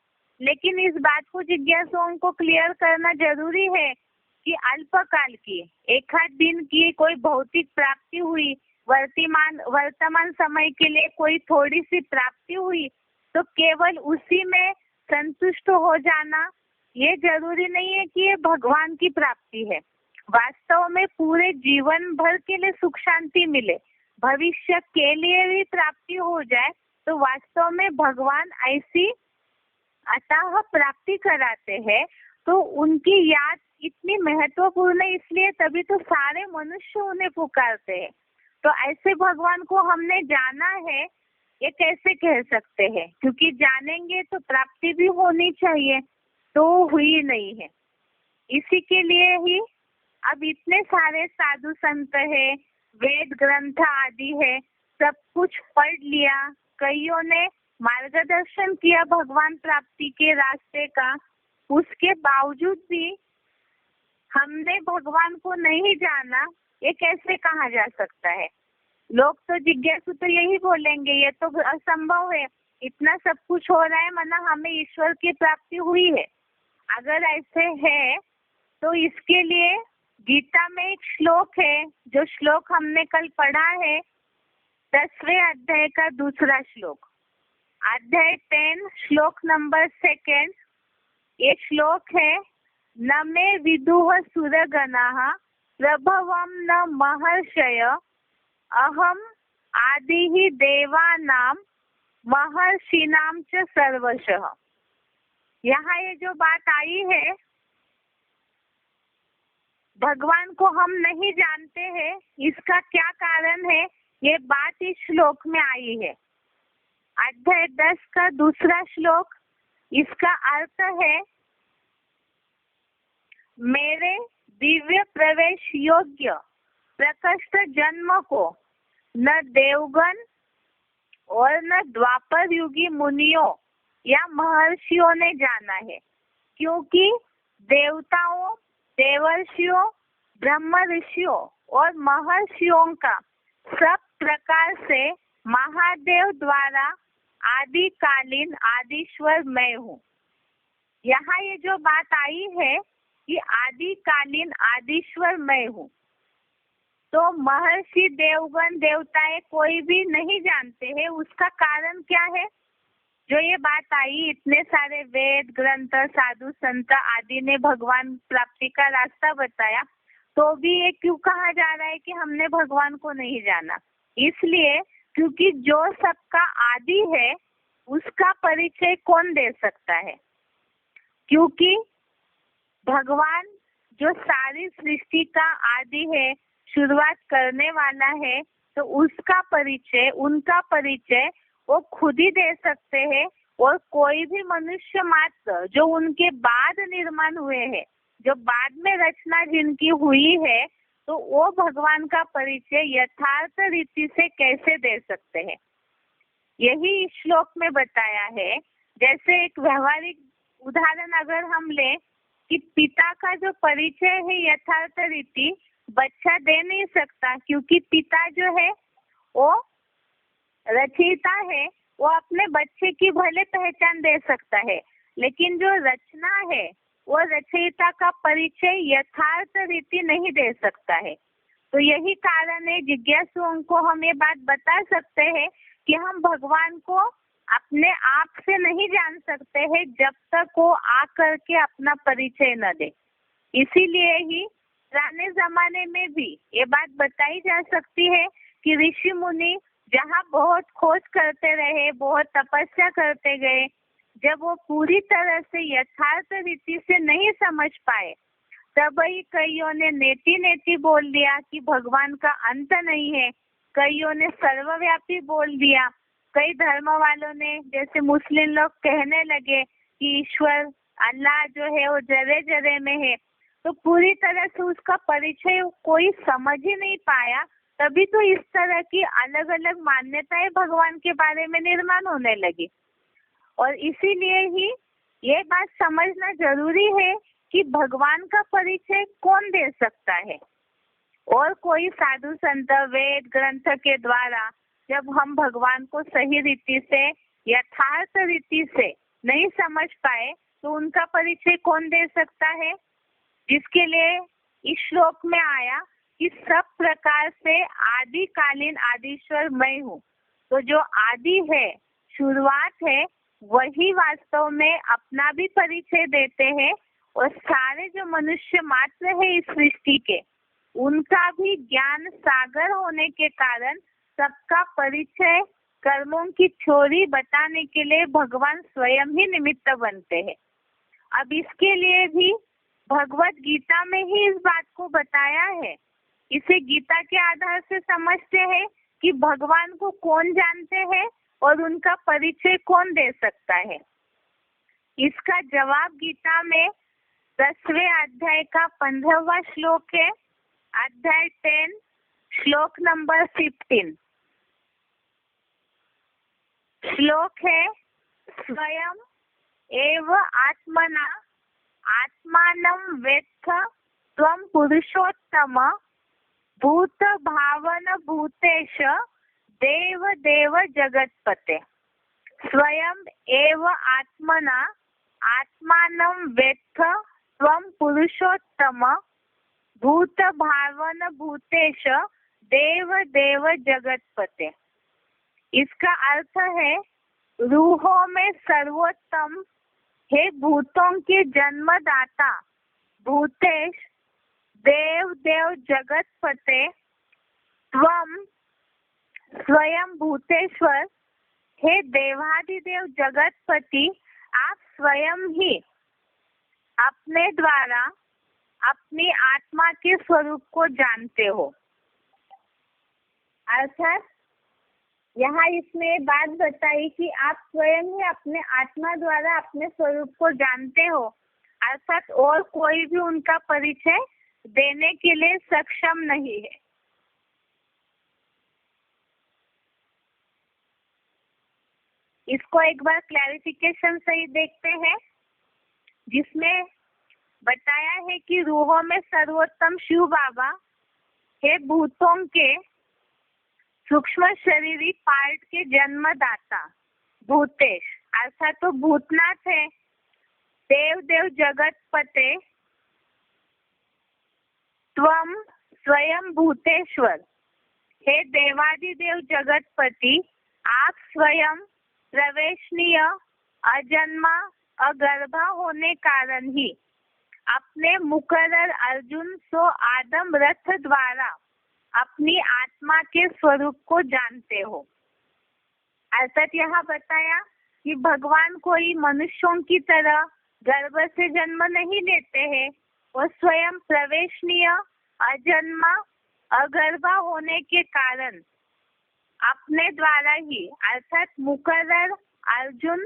लेकिन इस बात को जिज्ञासुओं को क्लियर करना जरूरी है कि अल्पकाल की, एक आध दिन की कोई भौतिक प्राप्ति हुई, वर्तमान समय के लिए कोई थोड़ी सी प्राप्ति हुई, तो केवल उसी में संतुष्ट हो जाना ये जरूरी नहीं है कि ये भगवान की प्राप्ति है। वास्तव में पूरे जीवन भर के लिए सुख शांति मिले, भविष्य के लिए भी प्राप्ति हो जाए, तो वास्तव में भगवान ऐसी अतः प्राप्ति कराते हैं। तो उनकी याद इतनी महत्वपूर्ण है, इसलिए तभी तो सारे मनुष्य उन्हें पुकारते हैं। तो ऐसे भगवान को हमने जाना है, ये कैसे कह सकते हैं? क्योंकि जानेंगे तो प्राप्ति भी होनी चाहिए, तो हुई नहीं है। इसी के लिए ही अब इतने सारे साधु संत है, वेद ग्रंथ आदि है, सब कुछ पढ़ लिया, कईयों ने मार्गदर्शन किया भगवान प्राप्ति के रास्ते का, उसके बावजूद भी हमने भगवान को नहीं जाना, ये कैसे कहा जा सकता है? लोग तो जिज्ञासु तो यही बोलेंगे, ये तो असंभव है, इतना सब कुछ हो रहा है, माना हमें ईश्वर की प्राप्ति हुई है। अगर ऐसे है तो इसके लिए गीता में एक श्लोक है, जो श्लोक हमने कल पढ़ा है, 10वें अध्याय का दूसरा श्लोक, अध्याय 10 श्लोक नंबर 2। ये श्लोक है, न मे विदुः सुरगणाः प्रभवं न महर्षय अहम आदिः देवानां महर्षिणां च सर्वशः। यहाँ ये जो बात आई है, भगवान को हम नहीं जानते हैं, इसका क्या कारण है, ये बात इस श्लोक में आई है। अध्याय 10 का दूसरा श्लोक, इसका अर्थ है, मेरे दिव्य प्रवेश योग्य प्रकृष्ट जन्म को न देवगण और न द्वापर युगी मुनियों या महर्षियों ने जाना है, क्योंकि देवताओं, देवर्षियों, ब्रह्म ऋषियों और महर्षियों का सब प्रकार से महादेव द्वारा आदिकालीन आदिश्वर मैं हूँ। यहाँ ये जो बात आई है कि आदिकालीन आदिश्वर मैं हूँ, तो महर्षि, देवगण, देवताएं कोई भी नहीं जानते हैं। उसका कारण क्या है? जो ये बात आई, इतने सारे वेद ग्रंथ, साधु संत आदि ने भगवान प्राप्ति का रास्ता बताया, तो भी ये क्यों कहा जा रहा है कि हमने भगवान को नहीं जाना? इसलिए क्योंकि जो सबका आदि है, उसका परिचय कौन दे सकता है? क्योंकि भगवान जो सारी सृष्टि का आदि है, शुरुआत करने वाला है, तो उसका परिचय, उनका परिचय वो खुद ही दे सकते हैं। और कोई भी मनुष्य मात्र जो उनके बाद निर्माण हुए हैं, जो बाद में रचना जिनकी हुई है, तो वो भगवान का परिचय यथार्थ रीति से कैसे दे सकते हैं? यही इस श्लोक में बताया है। जैसे एक व्यवहारिक उदाहरण अगर हम ले, कि पिता का जो परिचय है यथार्थ रीति बच्चा दे नहीं सकता, क्योंकि पिता जो है वो रचयिता है, वो अपने बच्चे की भले पहचान दे सकता है, लेकिन जो रचना है वो रचयिता का परिचय यथार्थ रीति नहीं दे सकता है। तो यही कारण है जिज्ञासुओं को हम ये बात बता सकते हैं कि हम भगवान को अपने आप से नहीं जान सकते हैं जब तक वो आकर के अपना परिचय न दे। इसीलिए ही पुराने जमाने में भी ये बात बताई जा सकती है कि ऋषि मुनि जहाँ बहुत खोज करते रहे, बहुत तपस्या करते गए, जब वो पूरी तरह से यथार्थ रीति से नहीं समझ पाए, तब ही कईयों ने नेति नेति बोल दिया कि भगवान का अंत नहीं है, कईयों ने सर्वव्यापी बोल दिया, कई धर्म वालों ने जैसे मुस्लिम लोग कहने लगे कि ईश्वर अल्लाह जो है वो जरे जरे में है। तो पूरी तरह से उसका परिचय कोई समझ ही नहीं पाया, तभी तो इस तरह की अलग अलग मान्यताएं भगवान के बारे में निर्माण होने लगी। और इसीलिए ही ये बात समझना जरूरी है कि भगवान का परिचय कौन दे सकता है। और कोई साधु संत वेद ग्रंथ के द्वारा जब हम भगवान को सही रीति से यथार्थ रीति से नहीं समझ पाए, तो उनका परिचय कौन दे सकता है, जिसके लिए इस श्लोक में आया कि सब प्रकार से आदिकालीन आदिश्वर मैं हूँ। तो जो आदि है, शुरुआत है, वही वास्तव में अपना भी परिचय देते हैं, और सारे जो मनुष्य मात्र है इस सृष्टि के, उनका भी ज्ञान सागर होने के कारण सबका परिचय कर्मों की थ्योरी बताने के लिए भगवान स्वयं ही निमित्त बनते हैं। अब इसके लिए भी भगवत गीता में ही इस बात को बताया है। इसे गीता के आधार से समझते हैं कि भगवान को कौन जानते हैं और उनका परिचय कौन दे सकता है। इसका जवाब गीता में 10वें अध्याय का 15वां श्लोक है, अध्याय 10 श्लोक नंबर 15। श्लोक है, स्वयं एव आत्मना आत्मानं वेत्थ त्वं पुरुषोत्तम भूत भावन भूतेश देव देव जगत्पते। स्वयं एव आत्मना आत्मानं वेत्थ त्वं पुरुषोत्तम भूत भावन भूतेश देव देव जगत्पते। इसका अर्थ है, रूहों में सर्वोत्तम हे भूतों के जन्मदाता भूतेश देव देव जगतपते, त्वम स्वयं भूतेश्वर हे देवादिदेव जगतपति, आप स्वयं ही अपने द्वारा अपनी आत्मा के स्वरूप को जानते हो। अर्थात यहाँ इसमें बात बताई कि आप स्वयं ही अपने आत्मा द्वारा अपने स्वरूप को जानते हो, अर्थात और कोई भी उनका परिचय देने के लिए सक्षम नहीं है। इसको एक बार क्लैरिफिकेशन से ही देखते हैं, जिसमें बताया है कि रूहों में सर्वोत्तम शिव बाबा हे भूतों के सूक्ष्म शरीरी पार्ट के जन्मदाता भूतेश, अर्थात तो भूतनाथ है, देव देव जगतपते, त्वम स्वयं भूतेश्वर हे देवादिदेव जगतपति, आप स्वयं प्रवेशनीय अजन्मा अगर्भा होने कारण ही अपने मुकर्रर अर्जुन सो आदम रथ द्वारा अपनी आत्मा के स्वरूप को जानते हो। अर्थात यहाँ बताया कि भगवान कोई मनुष्यों की तरह गर्भ से जन्म नहीं लेते हैं, वो स्वयं प्रवेशनीय अजन्मा अगर्भा होने के कारण अपने द्वारा ही, अर्थात मुकर्रर अर्जुन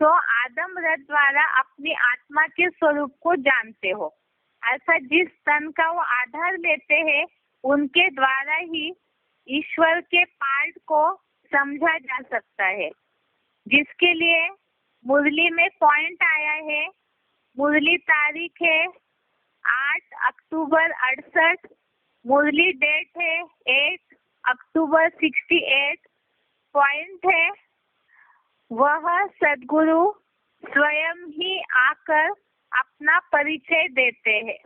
तो आदम रथ द्वारा अपनी आत्मा के स्वरूप को जानते हो। अर्थात जिस तन का वो आधार लेते हैं, उनके द्वारा ही ईश्वर के पार्ट को समझा जा सकता है, जिसके लिए मुरली में पॉइंट आया है मुरली तारीख है 8 अक्टूबर 68। मुरली डेट है 8 अक्टूबर 68। पॉइंट है वह सद्गुरु स्वयं ही आकर अपना परिचय देते हैं।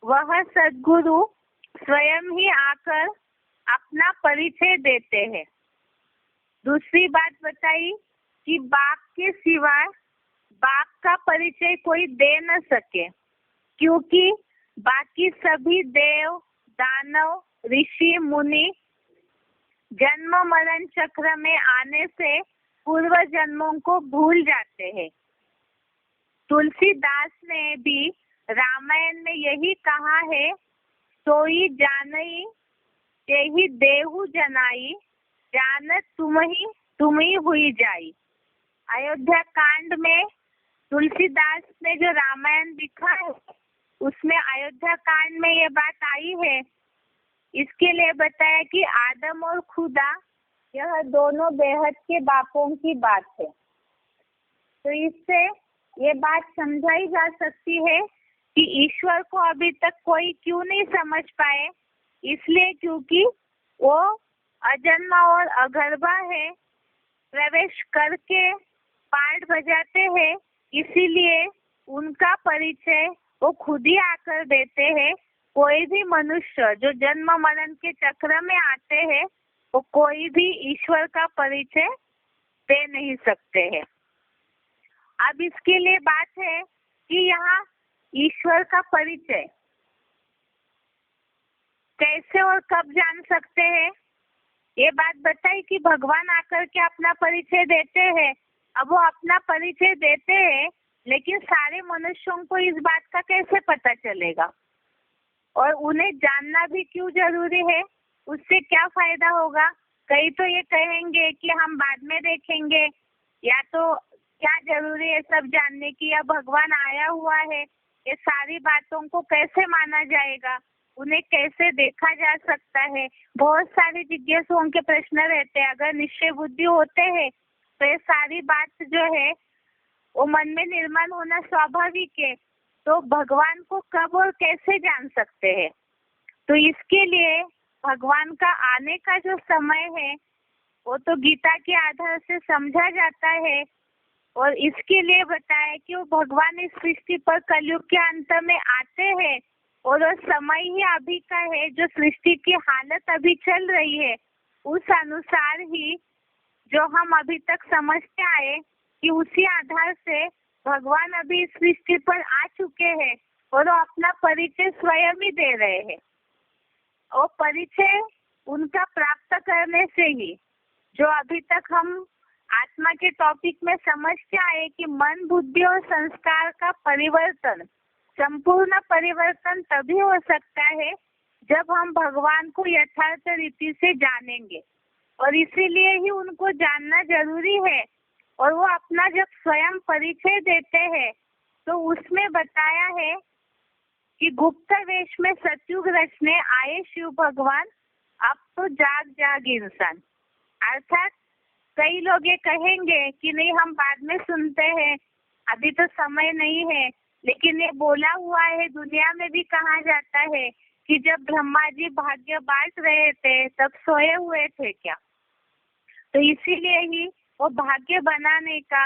वह सद्गुरु स्वयं ही आकर अपना परिचय देते हैं। दूसरी बात बताई कि बाप के सिवाय बाप का परिचय कोई दे न सके, क्योंकि बाकी सभी देव दानव ऋषि मुनि जन्म मरण चक्र में आने से पूर्व जन्मों को भूल जाते हैं। तुलसीदास ने भी रामायण में यही कहा है, सोई जानई तेहि देहु जनाई, जानत तुम ही हुई जाई। अयोध्या कांड में तुलसीदास ने जो रामायण लिखा है उसमें अयोध्या कांड में ये बात आई है। इसके लिए बताया कि आदम और खुदा यह दोनों बेहद के बापों की बात है। तो इससे ये बात समझाई जा सकती है कि ईश्वर को अभी तक कोई क्यों नहीं समझ पाए, इसलिए क्योंकि वो अजन्मा और अगर्भा है, प्रवेश करके पाठ बजाते हैं, इसीलिए उनका परिचय वो खुद ही आकर देते हैं। कोई भी मनुष्य जो जन्म मरण के चक्र में आते हैं वो कोई भी ईश्वर का परिचय दे नहीं सकते हैं। अब इसके लिए बात है कि यहाँ ईश्वर का परिचय कैसे और कब जान सकते हैं। ये बात बताई कि भगवान आकर के अपना परिचय देते हैं। अब वो अपना परिचय देते हैं, लेकिन सारे मनुष्यों को इस बात का कैसे पता चलेगा और उन्हें जानना भी क्यों जरूरी है, उससे क्या फायदा होगा। कई तो ये कहेंगे कि हम बाद में देखेंगे, या तो क्या जरूरी है सब जानने की, या भगवान आया हुआ है, ये सारी बातों को कैसे माना जाएगा, उन्हें कैसे देखा जा सकता है। बहुत सारे जिज्ञासुओं के प्रश्न रहते हैं। अगर निश्चय बुद्धि होते हैं तो ये सारी बात जो है वो मन में निर्माण होना स्वाभाविक है। तो भगवान को कब और कैसे जान सकते हैं, तो इसके लिए भगवान का आने का जो समय है वो तो गीता के आधार से समझा जाता है। और इसके लिए बताया कि वो भगवान इस सृष्टि पर कलयुग के अंत में आते हैं, और वो समय ही अभी का है, जो सृष्टि की हालत अभी चल रही है उस अनुसार ही जो हम अभी तक समझते आए कि उसी आधार से भगवान अभी इस सृष्टि पर आ चुके हैं और वो अपना परिचय स्वयं ही दे रहे हैं। और परिचय उनका प्राप्त करने से ही जो अभी तक हम आत्मा के टॉपिक में समझते आए कि मन बुद्धि और संस्कार का परिवर्तन, संपूर्ण परिवर्तन तभी हो सकता है जब हम भगवान को यथार्थ रीति से जानेंगे, और इसीलिए ही उनको जानना जरूरी है। और वो अपना जब स्वयं परिचय देते हैं तो उसमें बताया है कि गुप्त वेश में सतयुग रचने आए शिव भगवान, अब तो जाग जाग इंसान। अर्थात कई लोग ये कहेंगे कि नहीं हम बाद में सुनते हैं, अभी तो समय नहीं है, लेकिन ये बोला हुआ है, दुनिया में भी कहा जाता है कि जब ब्रह्मा जी भाग्य बांट रहे थे तब सोए हुए थे क्या। तो इसीलिए ही वो भाग्य बनाने का,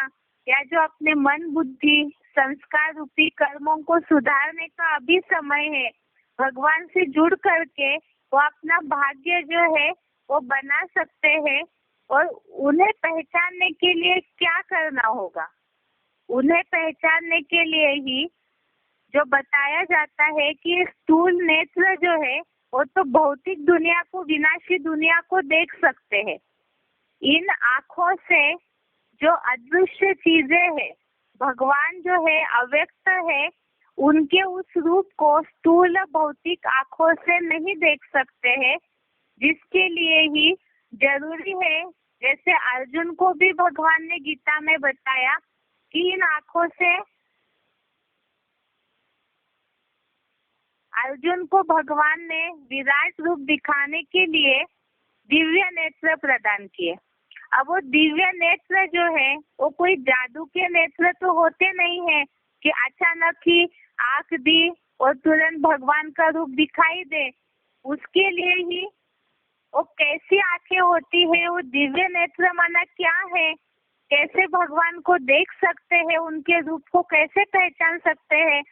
या जो अपने मन बुद्धि संस्कार रूपी कर्मों को सुधारने का अभी समय है। भगवान से जुड़ करके वो अपना भाग्य जो है वो बना सकते हैं। और उन्हें पहचानने के लिए क्या करना होगा, उन्हें पहचानने के लिए ही जो बताया जाता है कि स्थूल नेत्र जो है वो तो भौतिक दुनिया को, विनाशी दुनिया को देख सकते हैं। इन आँखों से जो अदृश्य चीजें है, भगवान जो है अव्यक्त है, उनके उस रूप को स्थूल भौतिक आँखों से नहीं देख सकते हैं। जिसके लिए ही जरूरी है, जैसे अर्जुन को भी भगवान ने गीता में बताया कि इन आँखों से अर्जुन को भगवान ने विराट रूप दिखाने के लिए दिव्य नेत्र प्रदान किए। अब वो दिव्य नेत्र जो है वो कोई जादू के नेत्र तो होते नहीं है कि अचानक ही आंख दी और तुरंत भगवान का रूप दिखाई दे। उसके लिए ही वो कैसी आंखें होती है, वो दिव्य नेत्र माना क्या है, कैसे भगवान को देख सकते हैं, उनके रूप को कैसे पहचान सकते हैं,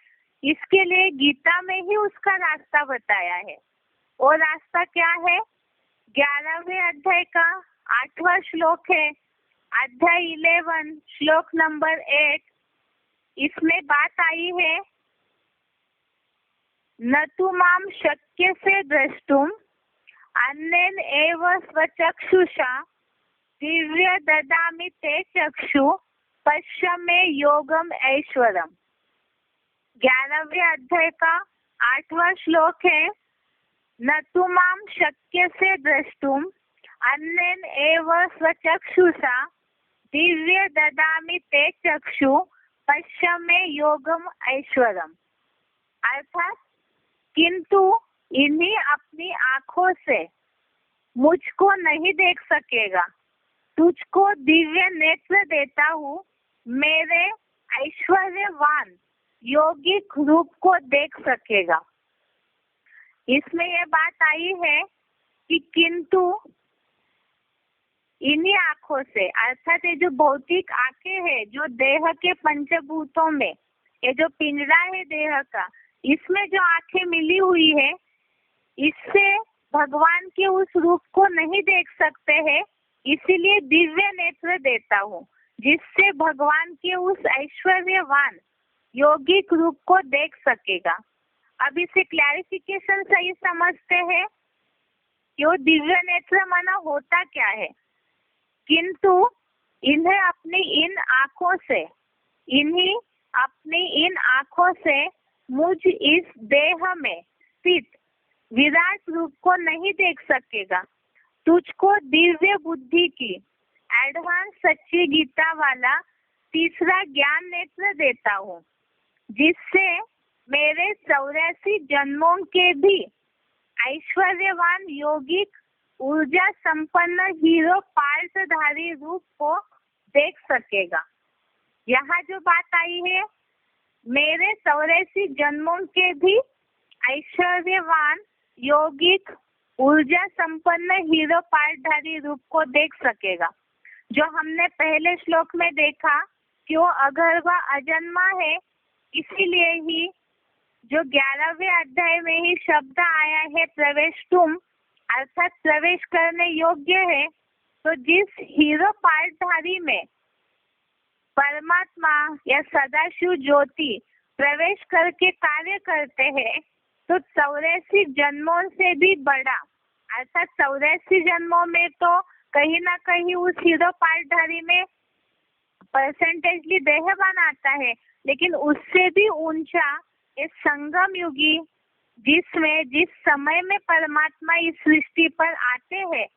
इसके लिए गीता में ही उसका रास्ता बताया है। और रास्ता क्या है? 11वें अध्याय का 8वां श्लोक है, अध्याय 11 श्लोक नंबर 8। इसमें बात आई है, न तु माम शक्य से द्रष्टुम अन्येन एव स्वचक्षुषा दिव्य ददामि ते चक्षु पश्य मे योगम ऐश्वरम। 11वें अध्याय का 8वां श्लोक है, न तु माम शक्य से द्रष्टुम अन्येन एव स्वचक्षुषा दिव्य ददामि ते चक्षु पश्य मे योगम ऐश्वरम। अर्थात किंतु इन्हीं अपनी आंखों से मुझको नहीं देख सकेगा, तुझको दिव्य नेत्र देता हूँ, मेरे ऐश्वर्यवान यौगिक रूप को देख सकेगा। इसमें यह बात आई है कि किंतु इन्हीं आंखों से, अर्थात ये जो भौतिक आंखें है, जो देह के पंचभूतों में, ये जो पिंजरा है देह का, इसमें जो आंखें मिली हुई है, इससे भगवान के उस रूप को नहीं देख सकते हैं, इसीलिए दिव्य नेत्र देता हूँ, जिससे भगवान के उस ऐश्वर्यवान यौगिक रूप को देख सकेगा। अब इसे क्लैरिफिकेशन सही समझते हैं कि वो दिव्य नेत्र माना होता क्या है। किंतु इन्हें अपनी इन आंखों से मुझ इस देह में स्थित विराट रूप को नहीं देख सकेगा, तुझको दिव्य बुद्धि की एडवांस सच्ची गीता वाला तीसरा ज्ञान नेत्र देता हूँ, जिससे मेरे 84 जन्मों के भी ऐश्वर्यवान यौगिक ऊर्जा संपन्न हीरो पार्थधारी रूप को देख सकेगा। यहाँ जो बात आई है, मेरे 84 जन्मों के भी ऐश्वर्यवान यौगिक ऊर्जा संपन्न हीरो पार्थधारी रूप को देख सकेगा। जो हमने पहले श्लोक में देखा कि वो अगर वह अजन्मा है, इसीलिए ही जो 11वें अध्याय में ही शब्द आया है प्रवेश तुम, अर्थात प्रवेश करने योग्य है। तो जिस हीरो पार्थधारी में परमात्मा या सदाशिव ज्योति प्रवेश करके कार्य करते हैं, तो 84 जन्मों से भी बड़ा, अर्थात 84 जन्मों में तो कहीं ना कहीं उस हीरो पार्थधारी में परसेंटेजली देहवान आता है, लेकिन उससे भी ऊंचा एक संगम युगी, जिसमें जिस समय में परमात्मा इस सृष्टि पर आते हैं,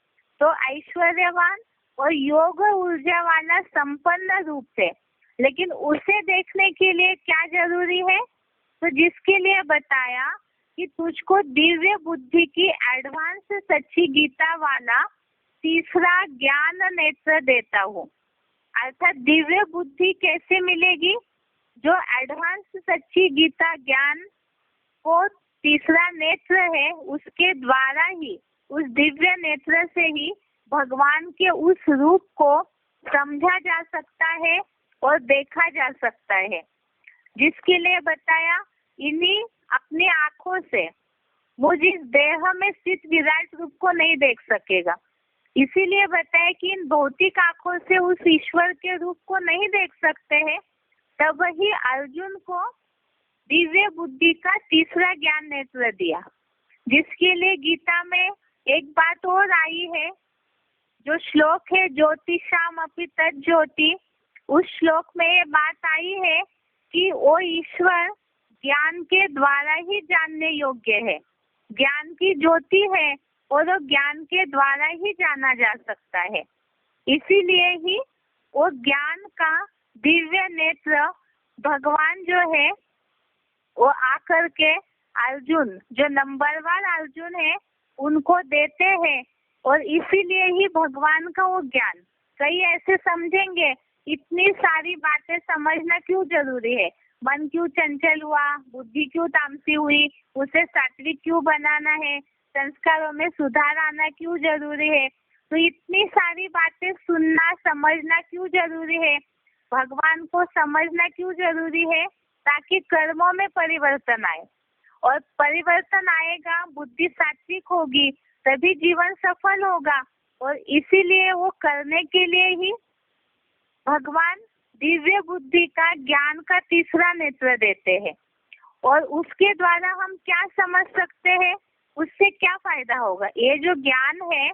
तो ऐश्वर्यवान और योग ऊर्जा वाला संपन्न रूप है। लेकिन उसे देखने के लिए क्या जरूरी है? तो जिसके लिए बताया कि तुझको दिव्य बुद्धि की एडवांस सच्ची गीता वाला तीसरा ज्ञान नेत्र देता हूँ। अर्थात दिव्य बुद्धि कैसे मिलेगी? जो एडवांस सच्ची गीता ज्ञान को तीसरा नेत्र है, उसके द्वारा ही, उस दिव्य नेत्र से ही भगवान के उस रूप को समझा जा सकता है और देखा जा सकता है। जिसके लिए बताया, इन्हीं अपनी आंखों से मुझ इस देह में स्थित विराट रूप को नहीं देख सकेगा। इसीलिए बताया कि इन भौतिक आंखों से उस ईश्वर के रूप को नहीं देख सकते हैं। तब ही अर्जुन को दिव्य बुद्धि का तीसरा ज्ञान नेत्र दिया। जिसके लिए गीता में एक बात और आई है, जो श्लोक है ज्योतिषाम अपि तत् ज्योति, उस श्लोक में ये बात आई है कि वो ईश्वर ज्ञान के द्वारा ही जानने योग्य है, ज्ञान की ज्योति है और वो ज्ञान के द्वारा ही जाना जा सकता है। इसीलिए ही वो ज्ञान का दिव्य नेत्र भगवान जो है वो आकर के अर्जुन, जो नंबरवार अर्जुन है, उनको देते हैं। और इसीलिए ही भगवान का वो ज्ञान कई ऐसे समझेंगे इतनी सारी बातें समझना क्यों जरूरी है, मन क्यों चंचल हुआ, बुद्धि क्यों तामसी हुई, उसे सात्विक क्यों बनाना है, संस्कारों में सुधार आना क्यों जरूरी है। तो इतनी सारी बातें सुनना समझना क्यों जरूरी है, भगवान को समझना क्यों जरूरी है, ताकि कर्मों में परिवर्तन आए। और परिवर्तन आएगा, बुद्धि सात्विक होगी, तभी जीवन सफल होगा। और इसीलिए वो करने के लिए ही भगवान दिव्य बुद्धि का, ज्ञान का तीसरा नेत्र देते हैं। और उसके द्वारा हम क्या समझ सकते हैं, उससे क्या फायदा होगा, ये जो ज्ञान है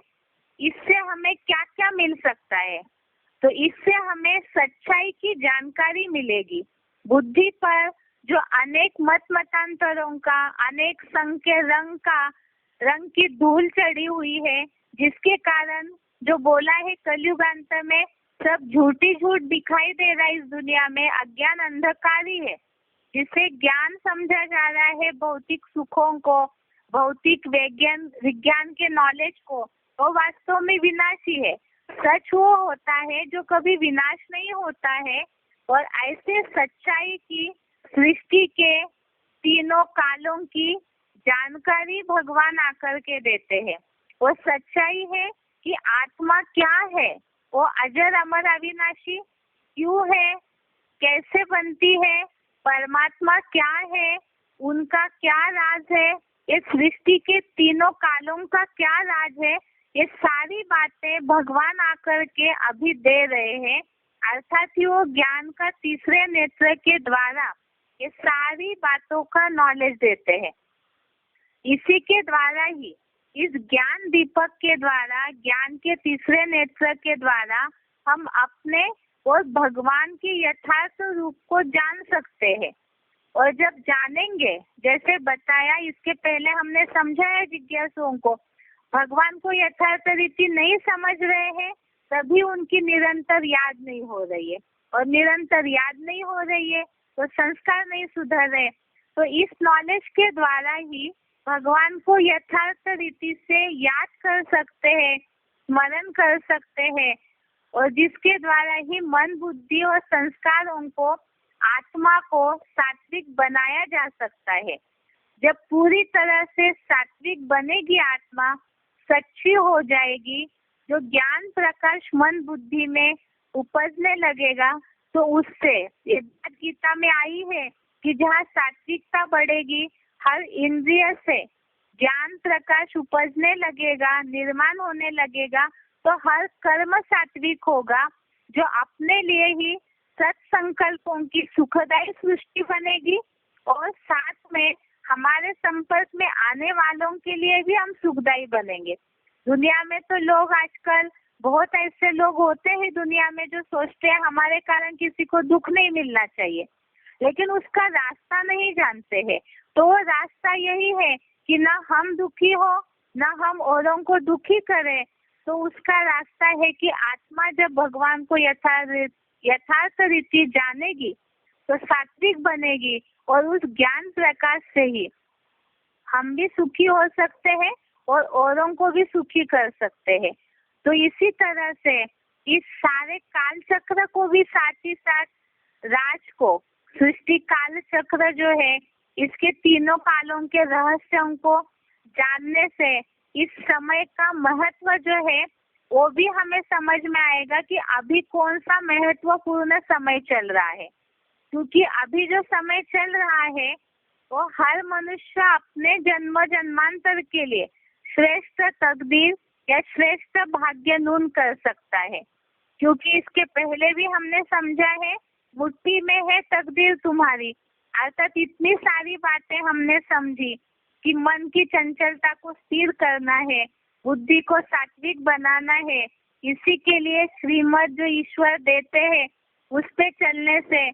इससे हमें क्या क्या मिल सकता है। तो इससे हमें सच्चाई की जानकारी मिलेगी। बुद्धि पर जो अनेक मत मतांतरों का, अनेक संग के रंग की धूल चढ़ी हुई है, जिसके कारण जो बोला है कलयुगांत में सब झूठ दिखाई दे रहा है। इस दुनिया में अज्ञान अंधकारी है, जिसे ज्ञान समझा जा रहा है भौतिक सुखों को, भौतिक विज्ञान के नॉलेज को, वो वास्तव में विनाशी है। सच वो होता है जो कभी विनाश नहीं होता है। और ऐसे सच्चाई की, सृष्टि के तीनों कालों की जानकारी भगवान आकर के देते हैं। वो सच्चाई है कि आत्मा क्या है, वो अजर अमर अविनाशी क्यों है, कैसे बनती है, परमात्मा क्या है, उनका क्या राज है, ये सृष्टि के तीनों कालों का क्या राज है, ये सारी बातें भगवान आकर के अभी दे रहे हैं। अर्थात ही वो ज्ञान का तीसरे नेत्र के द्वारा ये सारी बातों का नॉलेज देते हैं। इसी के द्वारा ही, इस ज्ञान दीपक के द्वारा, ज्ञान के तीसरे नेत्र के द्वारा हम अपने और भगवान के यथार्थ रूप को जान सकते हैं। और जब जानेंगे, जैसे बताया इसके पहले हमने समझाया जिज्ञासुओं को, भगवान को यथार्थ रीति नहीं समझ रहे हैं, तभी उनकी निरंतर याद नहीं हो रही है। और निरंतर याद नहीं हो रही है तो संस्कार नहीं सुधर रहे। तो इस नॉलेज के द्वारा ही भगवान को यथार्थ रीति से याद कर सकते हैं, स्मरण कर सकते हैं, और जिसके द्वारा ही मन, बुद्धि और संस्कारों को, आत्मा को सात्विक बनाया जा सकता है। जब पूरी तरह से सात्विक बनेगी आत्मा, सच्ची हो जाएगी, जो ज्ञान प्रकाश मन बुद्धि में उपजने लगेगा, तो उससे, ये बात गीता में आई है कि जहाँ सात्विकता बढ़ेगी, हर इंद्रिय से ज्ञान प्रकाश उपजने लगेगा, निर्माण होने लगेगा, तो हर कर्म सात्विक होगा, जो अपने लिए ही सत्संकल्पों की सुखदायी सृष्टि बनेगी। और साथ में हमारे संपर्क में आने वालों के लिए भी हम सुखदायी बनेंगे। दुनिया में तो लोग आजकल, बहुत ऐसे लोग होते हैं दुनिया में जो सोचते हैं हमारे कारण किसी को दुख नहीं मिलना चाहिए, लेकिन उसका रास्ता नहीं जानते हैं। तो वो रास्ता यही है कि ना हम दुखी हो, ना हम औरों को दुखी करें। तो उसका रास्ता है कि आत्मा जब भगवान को यथार्थ रीति जानेगी, तो सात्विक बनेगी, और उस ज्ञान प्रकाश से ही हम भी सुखी हो सकते हैं और औरों को भी सुखी कर सकते हैं। तो इसी तरह से इस सारे काल चक्र को भी साथ ही साथ राज को, सृष्टि काल चक्र जो है, इसके तीनों कालों के रहस्यों को जानने से इस समय का महत्व जो है वो भी हमें समझ में आएगा कि अभी कौन सा महत्वपूर्ण समय चल रहा है। क्योंकि अभी जो समय चल रहा है वो हर मनुष्य अपने जन्म जन्मांतर के लिए श्रेष्ठ तकदीर या श्रेष्ठ भाग्य नून कर सकता है। क्योंकि इसके पहले भी हमने समझा है, मुट्ठी में है तकदीर तुम्हारी। अर्थात इतनी सारी बातें हमने समझी कि मन की चंचलता को स्थिर करना है, बुद्धि को सात्विक बनाना है। इसी के लिए श्रीमत जो ईश्वर देते हैं उस पे चलने से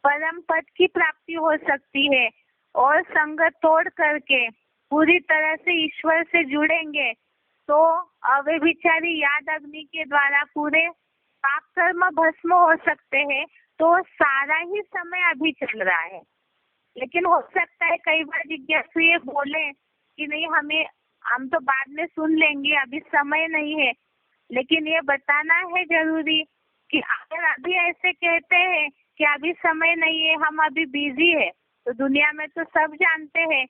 परम पद की प्राप्ति हो सकती है। और संग तोड़ करके पूरी तरह से ईश्वर से जुड़ेंगे तो अव्यभिचारी याद अग्नि के द्वारा पूरे पाप कर्म भस्म हो सकते हैं। तो सारा ही समय अभी चल रहा है। लेकिन हो सकता है कई बार जिज्ञासु ये बोले कि नहीं, हम तो बाद में सुन लेंगे, अभी समय नहीं है। लेकिन ये बताना है जरूरी कि अगर अभी ऐसे कहते हैं कि अभी समय नहीं है, हम अभी बिजी है, तो दुनिया में तो सब जानते हैं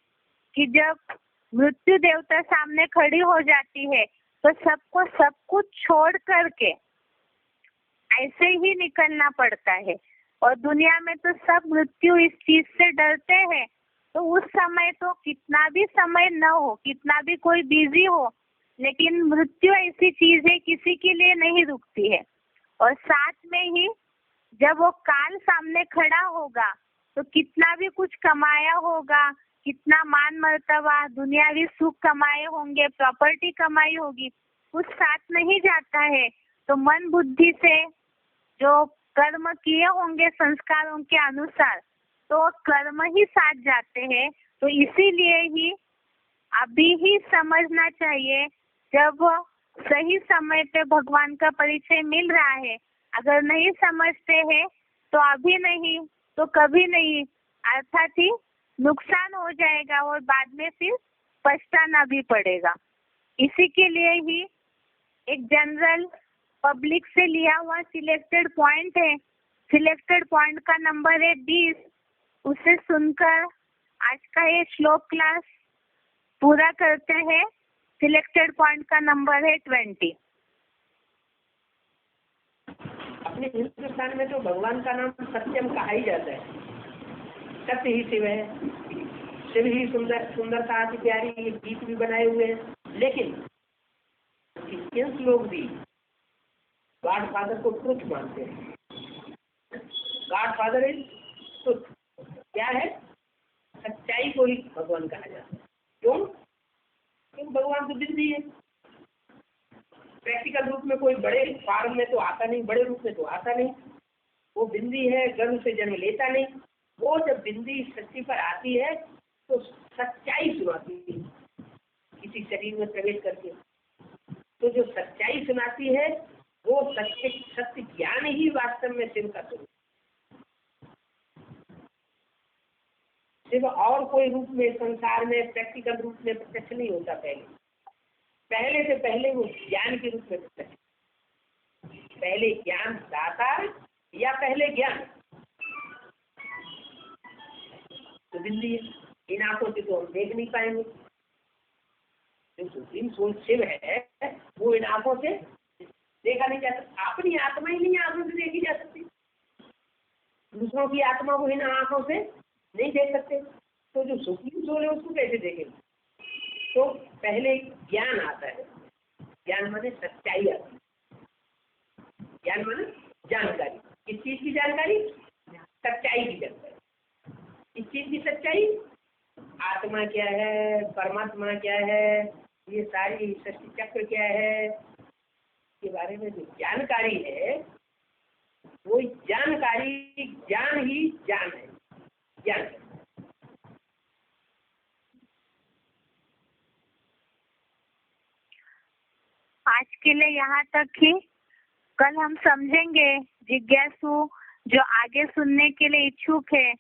कि जब मृत्यु देवता सामने खड़ी हो जाती है तो सबको सब कुछ छोड़ करके ऐसे ही निकलना पड़ता है। और दुनिया में तो सब मृत्यु इस चीज से डरते हैं। तो उस समय तो कितना भी समय न हो, कितना भी कोई बिजी हो, लेकिन मृत्यु ऐसी चीज है किसी के लिए नहीं रुकती है। और साथ में ही जब वो काल सामने खड़ा होगा तो कितना भी कुछ कमाया होगा, कितना मान मर्तबा दुनियावी सुख कमाए होंगे, प्रॉपर्टी कमाई होगी, कुछ साथ नहीं जाता है। तो मन बुद्धि से जो कर्म किए होंगे संस्कारों के अनुसार, तो कर्म ही साथ जाते हैं। तो इसीलिए ही अभी ही समझना चाहिए, जब सही समय पे भगवान का परिचय मिल रहा है। अगर नहीं समझते हैं तो अभी नहीं तो कभी नहीं, अर्थात ही नुकसान हो जाएगा और बाद में फिर पछताना भी पड़ेगा। इसी के लिए ही एक जनरल पब्लिक से लिया हुआ सिलेक्टेड पॉइंट है। सिलेक्टेड पॉइंट का नंबर है 20। उसे सुनकर आज का ये श्लोक क्लास पूरा करते हैं। सिलेक्टेड पॉइंट का नंबर है 20। अपने हिंदुस्तान में तो भगवान का नाम सत्यम कहा ही जाता है। सत्य ही शिव है, शिव ही सुंदर, सुंदरता की प्यारी, ये गीत भी बनाए हुए हैं। लेकिन क्रिश्चियंस लोग भी गॉड फादर को ट्रुथ मानते हैं। गॉड फादर इज ट्रुथ, क्या है? सच्चाई को ही भगवान कहा जाता है। क्यों? क्योंकि भगवान तो बिंदी है। प्रैक्टिकल रूप में कोई बड़े फॉर्म में तो आता नहीं, बड़े रूप में तो आता नहीं। वो बिंदी है, गर्भ से जन्म लेता नहीं। वो जब बिंदी सृष्टि पर आती है तो सच्चाई सुनाती है किसी शरीर में प्रवेश करके। तो जो सच्चाई सुनाती है वो सत्य ज्ञान ही वास्तव में शिव का स्वरूप। शिव और कोई रूप में संसार में प्रैक्टिकल रूप में प्रत्यक्ष नहीं होता। पहले से पहले वो ज्ञान के रूप में प्रत्यक्ष। पहले ज्ञान दाता या पहले ज्ञान, तो बिंदी है। इन आंखों से तो हम देख नहीं पाएंगे। जो सुप्रीम सोल शिव है वो इन आंखों से देखा नहीं जा सकता। अपनी आत्मा ही नहीं आंखों से देखी जा सकती। दूसरों की आत्मा को इन आंखों से नहीं देख सकते। तो जो सुप्रीम सोल है उसको कैसे देखेंगे? तो पहले ज्ञान आता है। ज्ञान माने सच्चाई आती है। ज्ञान माने जानकारी। किस चीज की जानकारी? सच्चाई की जानकारी। किस चीज की सच्चाई? आत्मा क्या है, परमात्मा क्या है, ये सारी सृष्टि चक्र क्या है, के बारे में जो जानकारी है वो जानकारी, ज्ञान ही ज्ञान है। ज्ञान है। आज के लिए यहाँ तक ही। कल हम समझेंगे जिज्ञासु जो आगे सुनने के लिए इच्छुक है,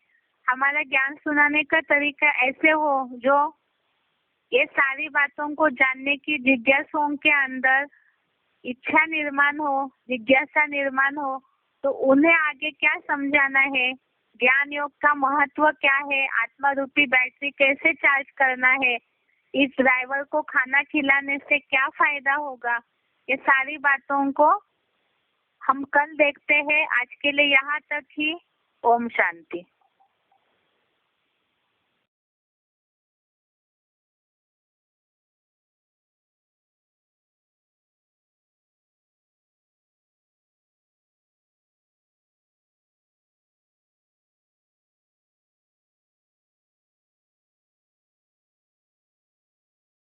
हमारा ज्ञान सुनाने का तरीका ऐसे हो जो ये सारी बातों को जानने की जिज्ञासुओं के अंदर इच्छा निर्माण हो, जिज्ञासा निर्माण हो। तो उन्हें आगे क्या समझाना है, ज्ञान योग का महत्व क्या है, आत्मा रूपी बैटरी कैसे चार्ज करना है, इस ड्राइवर को खाना खिलाने से क्या फायदा होगा, ये सारी बातों को हम कल देखते हैं। आज के लिए यहाँ तक ही। ओम शांति।